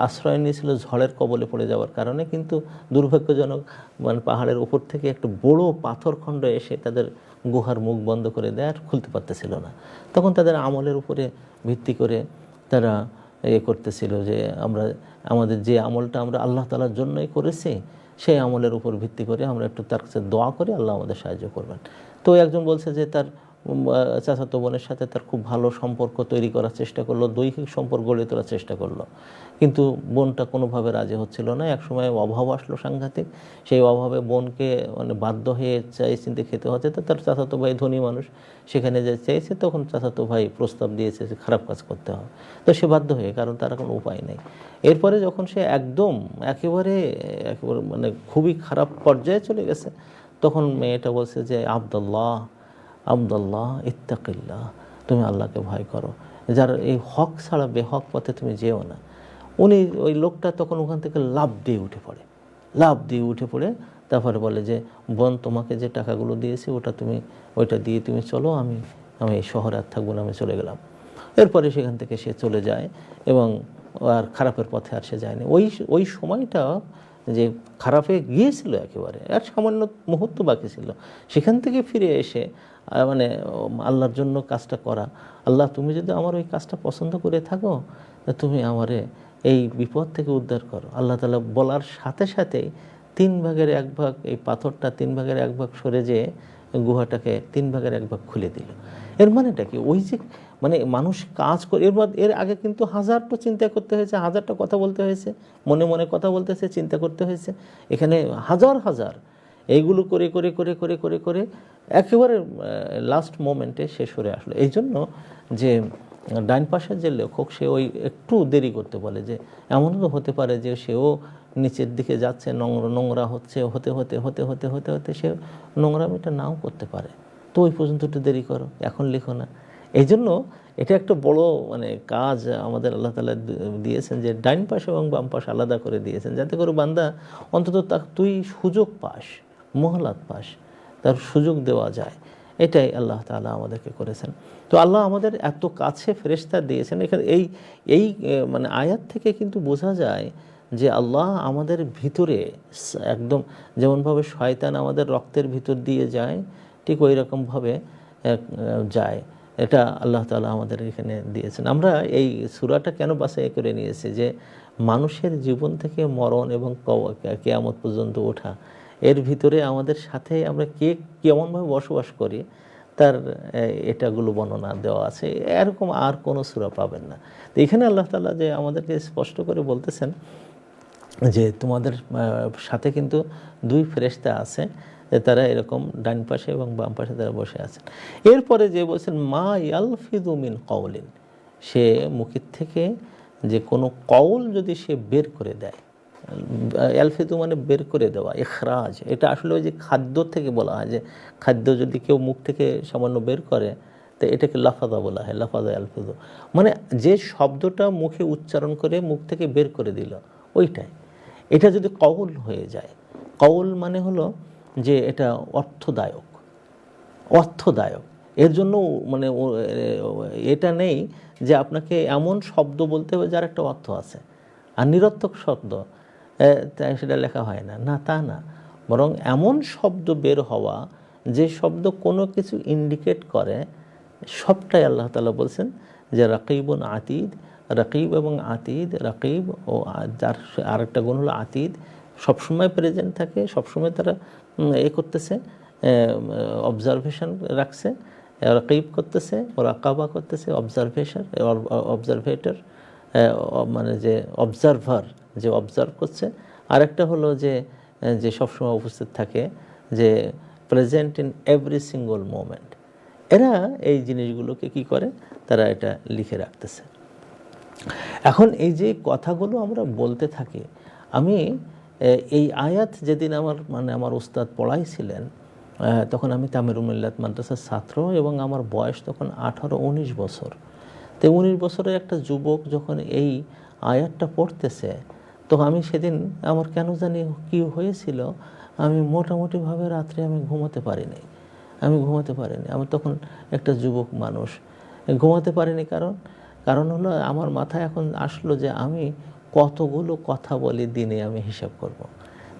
আশ্রয় নিয়েছিল ঝড়ের কবলে পড়ে যাওয়ার কারণে, কিন্তু দুর্ভাগ্যজনক মানে পাহাড়ের উপর থেকে একটা বড় পাথরখণ্ড এসে তাদের গুহার মুখ বন্ধ করে দেয়, আর খুলতে পারতেছিল না। তখন তাদের আমলের উপরে ভিত্তি করে তারা করতেছিল যে আমাদের যে আমলটা আমরা আল্লাহ তাআলার জন্যই করেছি, সেই আমলের উপর ভিত্তি করে আমরা একটু তার কাছে দোয়া করি, আল্লাহ আমাদের সাহায্য করবেন। তো একজন বলছে যে তার চাচাতো বোনের সাথে তার খুব ভালো সম্পর্ক তৈরি করার চেষ্টা করলো, দৈহিক সম্পর্ক গড়ে তোলার চেষ্টা করলো, কিন্তু বোনটা কোনোভাবে রাজি হচ্ছিল না। একসময় অভাব আসলো সাংঘাতিক, সেই অভাবে বোনকে মানে বাধ্য হয়ে চাই চিনতে খেতে হচ্ছে। তো তার চাচাতো ভাই ধনী মানুষ, সেখানে যে চেয়েছে, তখন চাচাতো ভাই প্রস্তাব দিয়েছে যে খারাপ কাজ করতে হবে, তো সে বাধ্য হয়ে, কারণ তার কোনো উপায় নেই। এরপরে যখন সে একেবারে মানে খুবই খারাপ পর্যায়ে চলে গেছে, তখন মেয়েটা বলছে যে আব্দুল্লাহ ইত্তাকিল্লাহ, তুমি আল্লাহকে ভয় করো, যার এই হক ছাড়া বেহক পথে তুমি যেও না। ওই লোকটা তখন ওখান থেকে লাফ দিয়ে উঠে পড়ে তারপরে বলে যে বোন, তোমাকে যে টাকাগুলো দিয়েছি ওইটা দিয়ে তুমি চলো, আমি এই শহরে আর থাকবো না, আমি চলে গেলাম। এরপরে সেখান থেকে সে চলে যায় এবং আর খারাপের পথে আর সে যায়নি। ওই সময়টা যে খারাপে গিয়েছিল একেবারে, আর সামান্য মুহূর্ত বাকি ছিল, সেখান থেকে ফিরে এসে মানে আল্লাহর জন্য কাজটা করা। আল্লাহ, তুমি যদি আমার ওই কাজটা পছন্দ করে থাকো, তুমি আমারে এই বিপদ থেকে উদ্ধার করো। আল্লাহ তাআলা বলার সাথে সাথেই 3/1 ভাগ, এই পাথরটা 3/1 ভাগ সরে যেয়ে গুহাটাকে 3/1 ভাগ খুলে দিল। এর মানেটা কি? ওই যে মানে মানুষ কাজ করে, এর আগে কিন্তু হাজারটা চিন্তা করতে হয়েছে, হাজারটা কথা বলতে হয়েছে, মনে মনে কথা বলতে হয়েছে, চিন্তা করতে হয়েছে। এখানে হাজার এইগুলো করে করে করে করে করে করে একেবারে লাস্ট মোমেন্টে সে সরে আসলো। এই জন্য যে ডাইন পাশের যে লেখক, সে ওই একটু দেরি করতে বলে, যে এমনও তো হতে পারে যে সেও নিচের দিকে যাচ্ছে, নোংরা হচ্ছে, হতে হতে হতে হতে হতে হতে সে নোংরামিটা নাও করতে পারে, তো ওই পর্যন্ত একটু দেরি করো, এখন লিখো না। এই জন্য এটা একটা বড় মানে কাজ আমাদের আল্লাহ তাআলা দিয়েছেন, যে ডাইন পাশ এবং বাম পাশ আলাদা করে দিয়েছেন, যাতে করে বান্দা অন্তত তুই সুযোগ পাস, মোহলাত পাস, তার সুযোগ দেওয়া যায়। এটাই আল্লাহ তাআলা আমাদেরকে করেছেন। তো আল্লাহ আমাদের এত কাছে ফেরেশতা দিয়েছেন। এখানে এই মানে আয়াত থেকে কিন্তু বোঝা যায় যে আল্লাহ আমাদের ভিতরে একদম যেমনভাবে শয়তান আমাদের রক্তের ভিতর দিয়ে যায়, ঠিক ওই রকমভাবে যায়। এটা আল্লাহ তাআলা আমাদের এখানে দিয়েছেন। আমরা এই সূরাটা কেন বাছাই করে নিয়েছি, যে মানুষের জীবন থেকে মরণ এবং কিয়ামত পর্যন্ত ওঠা, এর ভিতরে আমাদের সাথে আমরা কে কেমনভাবে বসবাস করি, তার এটাগুলো বর্ণনা দেওয়া আছে। এরকম আর কোনো সূরা পাবেন না। তো এখানে আল্লাহ তাআলা যে আমাদেরকে স্পষ্ট করে বলতেছেন যে তোমাদের সাথে কিন্তু দুই ফেরেশতা আছে, তারা এরকম ডান পাশে এবং বাম পাশে তারা বসে আছেন। এরপরে যে বলছেন মা ইয়ালফিযু মিন কওলিন, সে মুখের থেকে যে কোনো কওল যদি সে বের করে দেয়, ইয়ালফিযু মানে বের করে দেওয়া, ইখরাজ, এটা আসলে ওই যে খাদ্য থেকে বলা হয়, যে খাদ্য যদি কেউ মুখ থেকে সামান্য বের করে তো এটাকে লাফাদা বলা হয়, লাফাদা ইয়ালফিযু, মানে যে শব্দটা মুখে উচ্চারণ করে মুখ থেকে বের করে দিল ওইটাই। এটা যদি কওল হয়ে যায়, কওল মানে হলো যে এটা অর্থদায়ক, অর্থদায়ক, এর জন্য মানে এটা নেই যে আপনাকে এমন শব্দ বলতে হবে যার একটা অর্থ আছে, আর নিরর্থক শব্দ তাই সেটা লেখা হয় না, না তা না, বরং এমন শব্দ বের হওয়া যে শব্দ কোনো কিছু ইন্ডিকেট করে, সবটাই আল্লাহ তাআলা বলছেন যে রাকিবুন আতীদ। রাকিব এবং আতীদ, রাকিব ও যার আরেকটা গুণ হলো আতীদ, সবসময় প্রেজেন্ট থাকে, সবসময় তারা করতেছে, অবজারভেশন রাখছে, রাকিব করতেছে, রাকাবা করতেছে, অবজারভেটর মানে যে অবজারভার, যে অবজার্ভ করছে। আরেকটা হলো যে যে সবসময় উপস্থিত থাকে, যে present in every single moment. এরা এই জিনিসগুলোকে কি করে, তারা এটা লিখে রাখতেছে। এখন এই যে কথাগুলো আমরা বলতে থাকি, আমি এই আয়াত যেদিন আমার উস্তাদ পড়াইছিলেন, তখন আমি তামিরুল মিল্লাত মাদ্রাসার ছাত্র এবং আমার বয়স তখন 18-19 বছর। তো 19 বছরের একটা যুবক যখন এই আয়াতটা পড়তেছে, তো আমি সেদিন আমার কেন জানি কি হয়েছিল, আমি মোটামুটিভাবে রাত্রে আমি ঘুমাতে পারিনি। আমি তখন একটা যুবক মানুষ, ঘুমাতে পারিনি। কারণ হলো আমার মাথায় এখন আসলো যে আমি কতগুলো কথা বলি দিনে, আমি হিসাব করব।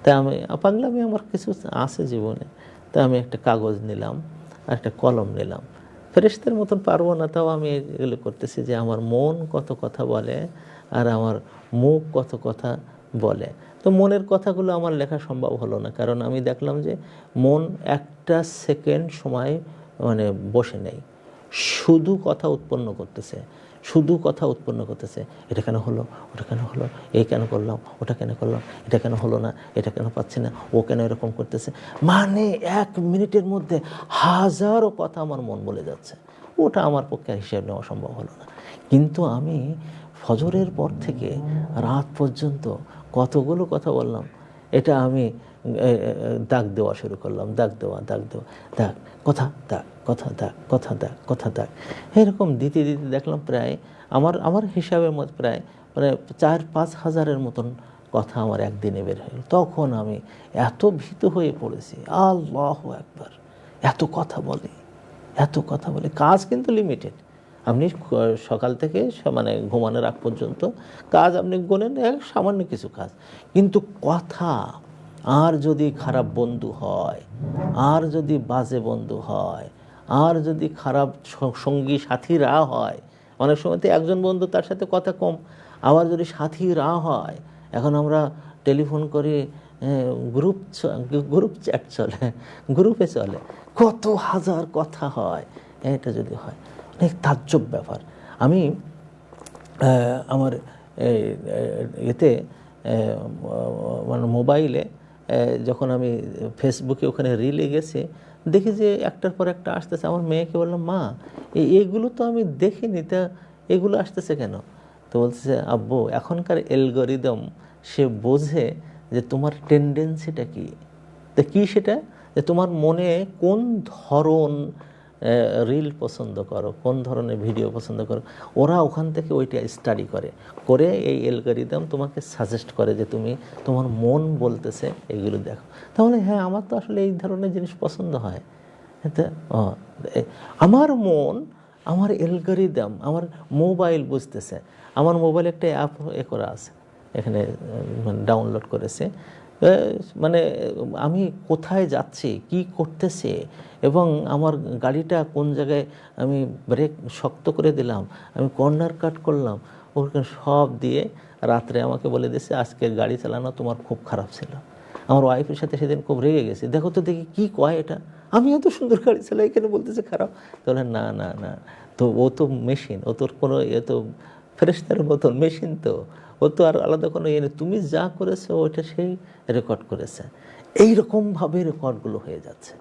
তাই আমি পাগলামি আমার কিছু আছে জীবনে, তাই আমি একটা কাগজ নিলাম আর একটা কলম নিলাম। ফেরেশতার মতন পারবো না, তাও আমি এগুলো করতেছি যে আমার মন কত কথা বলে আর আমার মুখ কত কথা বলে। তো মনের কথাগুলো আমার লেখা সম্ভব হলো না, কারণ আমি দেখলাম যে মন একটা সেকেন্ড সময় মানে বসে নেই, শুধু কথা উৎপন্ন করতেছে, শুধু কথা উৎপন্ন করতেছে। এটা কেন হলো, ওটা কেন হলো, এই কেন করলাম, ওটা কেন করলাম, এটা কেন হলো না, এটা কেন পাচ্ছি না, ও কেন এরকম করতেছে, মানে 1 মিনিটের মধ্যে হাজারো কথা আমার মন বলে যাচ্ছে। ওটা আমার পক্ষে হিসেব নেওয়া সম্ভব হলো না। কিন্তু আমি ফজরের পর থেকে রাত পর্যন্ত কতগুলো কথা বললাম, এটা আমি দাগ দেওয়া শুরু করলাম, দাগ দেওয়া, কথা দাগ, এরকম দিতে দেখলাম প্রায় আমার হিসাবের মধ্যে প্রায় মানে 4-5 হাজারের মতন কথা আমার একদিনে বের হলো। তখন আমি এত ভীত হয়ে পড়েছি, আল্লাহু আকবার, এত কথা বলে। কাজ কিন্তু লিমিটেড, আপনি সকাল থেকে মানে ঘুমানোর আগ পর্যন্ত কাজ আপনি গোনেন সামান্য কিছু কাজ, কিন্তু কথা, আর যদি খারাপ বন্ধু হয়, আর যদি বাজে বন্ধু হয়, আর যদি খারাপ সঙ্গী সাথীরা হয়, অনেক সময় তো একজন বন্ধু তার সাথে কথা কম, আবার যদি সাথীরা হয়, এখন আমরা টেলিফোন করে গ্রুপ চ্যাট চলে, গ্রুপে চলে, কত হাজার কথা হয়। এটা যদি হয় অনেক তাজ্জব ব্যাপার। আমি আমার এতে মানে মোবাইলে যখন আমি ফেসবুকে ওখানে রিলে গেছি, দেখি যে একটার পর একটা আসতেছে। আমার মেয়েকে বললাম, মা এইগুলো তো আমি দেখিনি, তা এগুলো আসতেছে কেন? তো বলছে, আব্বু এখনকার অ্যালগরিদম সে বোঝে যে তোমার টেন্ডেন্সিটা কী। তা কী সেটা? যে তোমার মনে কোন ধরন রিল পছন্দ করো, কোন ধরনের ভিডিও পছন্দ করো, ওরা ওখান থেকে ওইটা স্টাডি করে এই অ্যালগরিদম তোমাকে সাজেস্ট করে যে তুমি তোমার মন বলতেছে এগুলো দেখো। তাহলে হ্যাঁ, আমার তো আসলে এই ধরনের জিনিস পছন্দ হয়। আমার মন, আমার অ্যালগরিদম, আমার মোবাইল বুঝতেছে। আমার মোবাইলে একটা অ্যাপ করা আছে, এখানে মানে ডাউনলোড করেছে, মানে আমি কোথায় যাচ্ছি, কি করতেছে, এবং আমার গাড়িটা কোন জায়গায় আমি ব্রেক শক্ত করে দিলাম, আমি কর্নার কাট করলাম, ওখানে সব দিয়ে রাত্রে আমাকে বলে দিয়েছে আজকের গাড়ি চালানো তোমার খুব খারাপ ছিল। আমার ওয়াইফের সাথে সেদিন খুব রেগে গেছে, দেখো তো দেখি কী কয় এটা। আমি এত সুন্দর গাড়ি চালাই, এখানে বলতেছে খারাপ। তাহলে না না না, তো ও তো মেশিন, ও তোর কোনো এ তো ফেরেশতার মতন মেশিন, তো ও তো আর আলাদা কোনো ইয়ে নেই, তুমি যা করেছো ওইটা সেই রেকর্ড করেছে। এইরকমভাবে রেকর্ডগুলো হয়ে যাচ্ছে,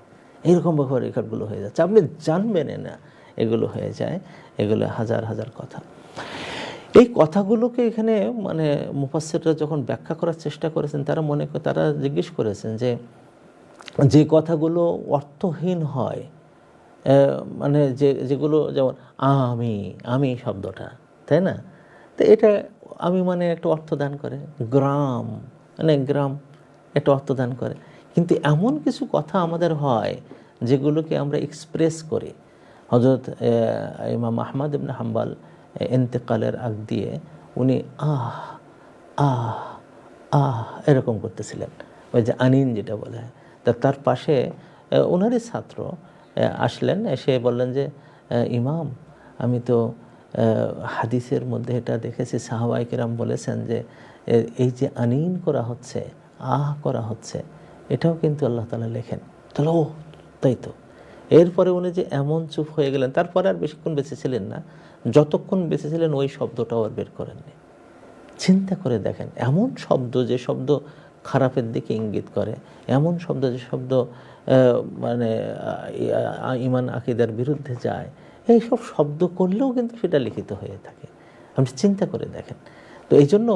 এইরকমভাবে রেকর্ডগুলো হয়ে যাচ্ছে, আপনি জানবেন না এগুলো হয়ে যায়। এগুলো হাজার হাজার কথা। এই কথাগুলোকে এখানে মানে মুফাসসিররা যখন ব্যাখ্যা করার চেষ্টা করেছেন, তারা জিজ্ঞেস করেছেন যে যে কথাগুলো অর্থহীন হয়, মানে যেগুলো যেমন আমি আমি শব্দটা, তাই না, তো এটা আমি মানে একটা অর্থ দান করে, গ্রাম মানে গ্রাম একটা অর্থ দান করে। কিন্তু এমন কিছু কথা আমাদের হয় যেগুলোকে আমরা এক্সপ্রেস করি। হযরত ইমাম আহমদ ইবনে হাম্বল ইন্তেকালের আগ দিয়ে উনি আহ আহ আহ এরকম করতেছিলেন, ওই যে আনিন যেটা বলে হয়। তার পাশে ওনারই ছাত্র আসলেন, এসে বললেন যে ইমাম, আমি তো হাদিসের মধ্যে এটা দেখেছি, সাহাবায়ে কেরাম বলেছেন যে এই যে আনিন করা হচ্ছে, আহ করা হচ্ছে, এটাও কিন্তু আল্লাহ তাআলা লেখেন। তাহলে ও তাই তো। এরপরে উনি যে এমন চুপ হয়ে গেলেন, তারপরে আর বেশিক্ষণ বেঁচে ছিলেন না, যতক্ষণ বেঁচে ছিলেন ওই শব্দটাও আর বের করেননি। চিন্তা করে দেখেন, এমন শব্দ যে শব্দ খারাপের দিকে ইঙ্গিত করে, এমন শব্দ যে শব্দ মানে ঈমান আকীদার বিরুদ্ধে যায়, এই সব শব্দ করলেও কিন্তু সেটা লিখিত হয়ে থাকে। আপনি চিন্তা করে দেখেন। তো এই জন্য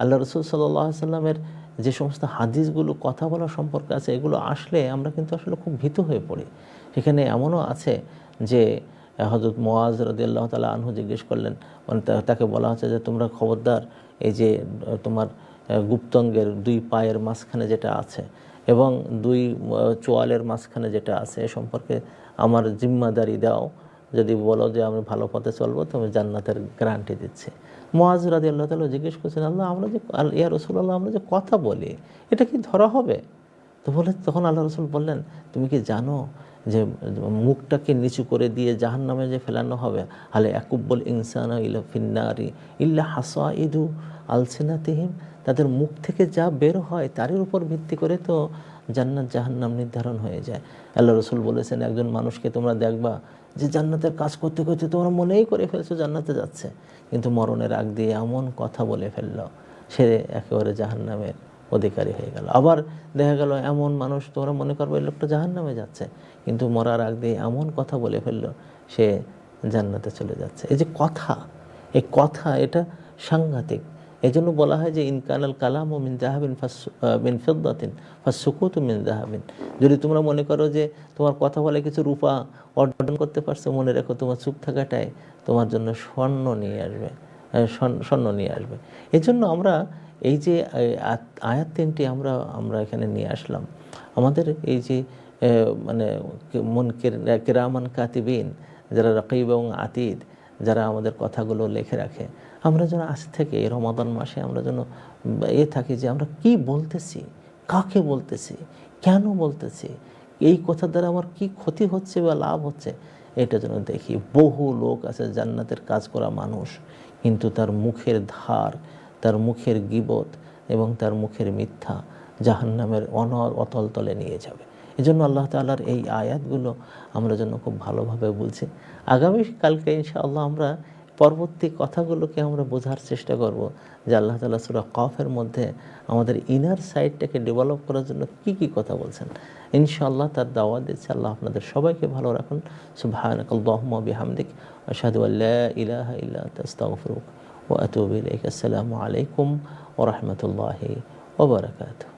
আল্লাহ রাসূল সাল্লাল্লাহু আলাইহি সাল্লামের যে সমস্ত হাদিসগুলো কথা বলা সম্পর্কে আছে, এগুলো আসলে আমরা কিন্তু আসলে খুব ভীত হয়ে পড়ি। সেখানে এমনও আছে যে হযরত মুআজ রাদিয়াল্লাহু তাআলা আনহু জিজ্ঞেস করলেন, মানে তাকে বলা হচ্ছে যে তোমরা খবরদার, এই যে তোমার গুপ্তঙ্গের দুই পায়ের মাঝখানে যেটা আছে এবং দুই চোয়ালের মাঝখানে যেটা আছে, এ সম্পর্কে আমার জিম্মাদারি দাও, যদি বলো যে আমি ভালো পথে চলবো তুমি জান্নাতের গ্যারান্টি দিচ্ছি। মুআজ রাদিয়াল্লাহু তাআলা জিজ্ঞেস করছেন, আল্লাহ আমরা যে ইয়া রাসূলুল্লাহ আমরা যে কথা বলি, এটা কি ধরা হবে? তখন আল্লাহ রাসূল বললেন, তুমি কি জানো যে মুখটাকে নিচু করে দিয়ে জাহান্নামে যে ফেলানো হবে, আলে ইয়াকুব্বুল ইনসানা ইলা ফিন্নারি ইল্লা হাসাইদু আলসিনাতিহিম, তাদের মুখ থেকে যা বের হয় তারের উপর ভিত্তি করে তো জান্নাত জাহান্নাম নির্ধারণ হয়ে যায়। আল্লাহ রাসূল বলেছেন, একজন মানুষকে তোমরা দেখবা যে জান্নাতের কাজ করতে করতে তোমরা মনেই করে ফেলছো জান্নাতে যাচ্ছে, কিন্তু মরণের আগ দিয়ে এমন কথা বলে ফেললো, সে একেবারে জাহান্নামের অধিকারী হয়ে গেল। আবার দেখা গেল এমন মানুষ, তোমরা মনে করবে এই লোকটা জাহান্নামে যাচ্ছে, কিন্তু মরার আগ দিয়ে এমন কথা বলে ফেললো, সে জান্নাতে চলে যাচ্ছে। এই যে কথা, এই কথা এটা সাংঘাতিক। এই জন্য বলা হয় যে ইনকানাল কালাম ও মিন যাহাবিন মিন ফিদ্দাতিন ফাসসুকুতু মিন যাহাবিন। যদি তোমরা মনে করো যে তোমার কথা বলে কিছু রূপা অর্জন করতে পারছো, মনে রেখো তোমার চুপ থাকাটাই তোমার জন্য স্বর্ণ নিয়ে আসবে, স্বর্ণ নিয়ে আসবে। এই জন্য আমরা এই যে আয়াত তিনটি আমরা এখানে নিয়ে আসলাম, আমাদের এই যে মানে কিরামান কাতিবিন, যারা রাকিব এবং আতিদ, যারা আমাদের কথাগুলো লিখে রাখে, আমরা যেন আজ থেকে এই রমাদান মাসে আমরা যেন থাকি যে আমরা কি বলতেছি, কাকে বলতেছি, কেন বলতেছি, এই কথা দ্বারা আমার কি ক্ষতি হচ্ছে বা লাভ হচ্ছে, এটা যেন দেখি। বহু লোক আছে জান্নাতের কাজ করা মানুষ, কিন্তু তার মুখের ধার, তার মুখের গীবত এবং তার মুখের মিথ্যা জাহান্নামের অতল তলে নিয়ে যাবে। এজন্য আল্লাহ তাআলার এই আয়াতগুলো আমরা যেন খুব ভালোভাবে বুঝি। আগামীকালকে ইনশাআল্লাহ আমরা পরবর্তী কথাগুলোকে আমরা বোঝার চেষ্টা করব যে আল্লাহ তাআলা সূরা কফের মধ্যে আমাদের ইনার সাইডটাকে ডেভেলপ করার জন্য কি কি কথা বলছেন, ইনশাআল্লাহ তার দাওয়াত দিচ্ছি। আল্লাহ আপনাদের সবাইকে ভালো রাখুন। সুবহানাকাল্লাহুম্মা বিহামদিক আশহাদু আল্লা ইলাহা ইল্লা আনতা আস্তাগফিরুকা ওয়া আতুবু ইলাইক। আসসালামু আলাইকুম ওয়া রাহমাতুল্লাহি ওয়া বারাকাতুহু।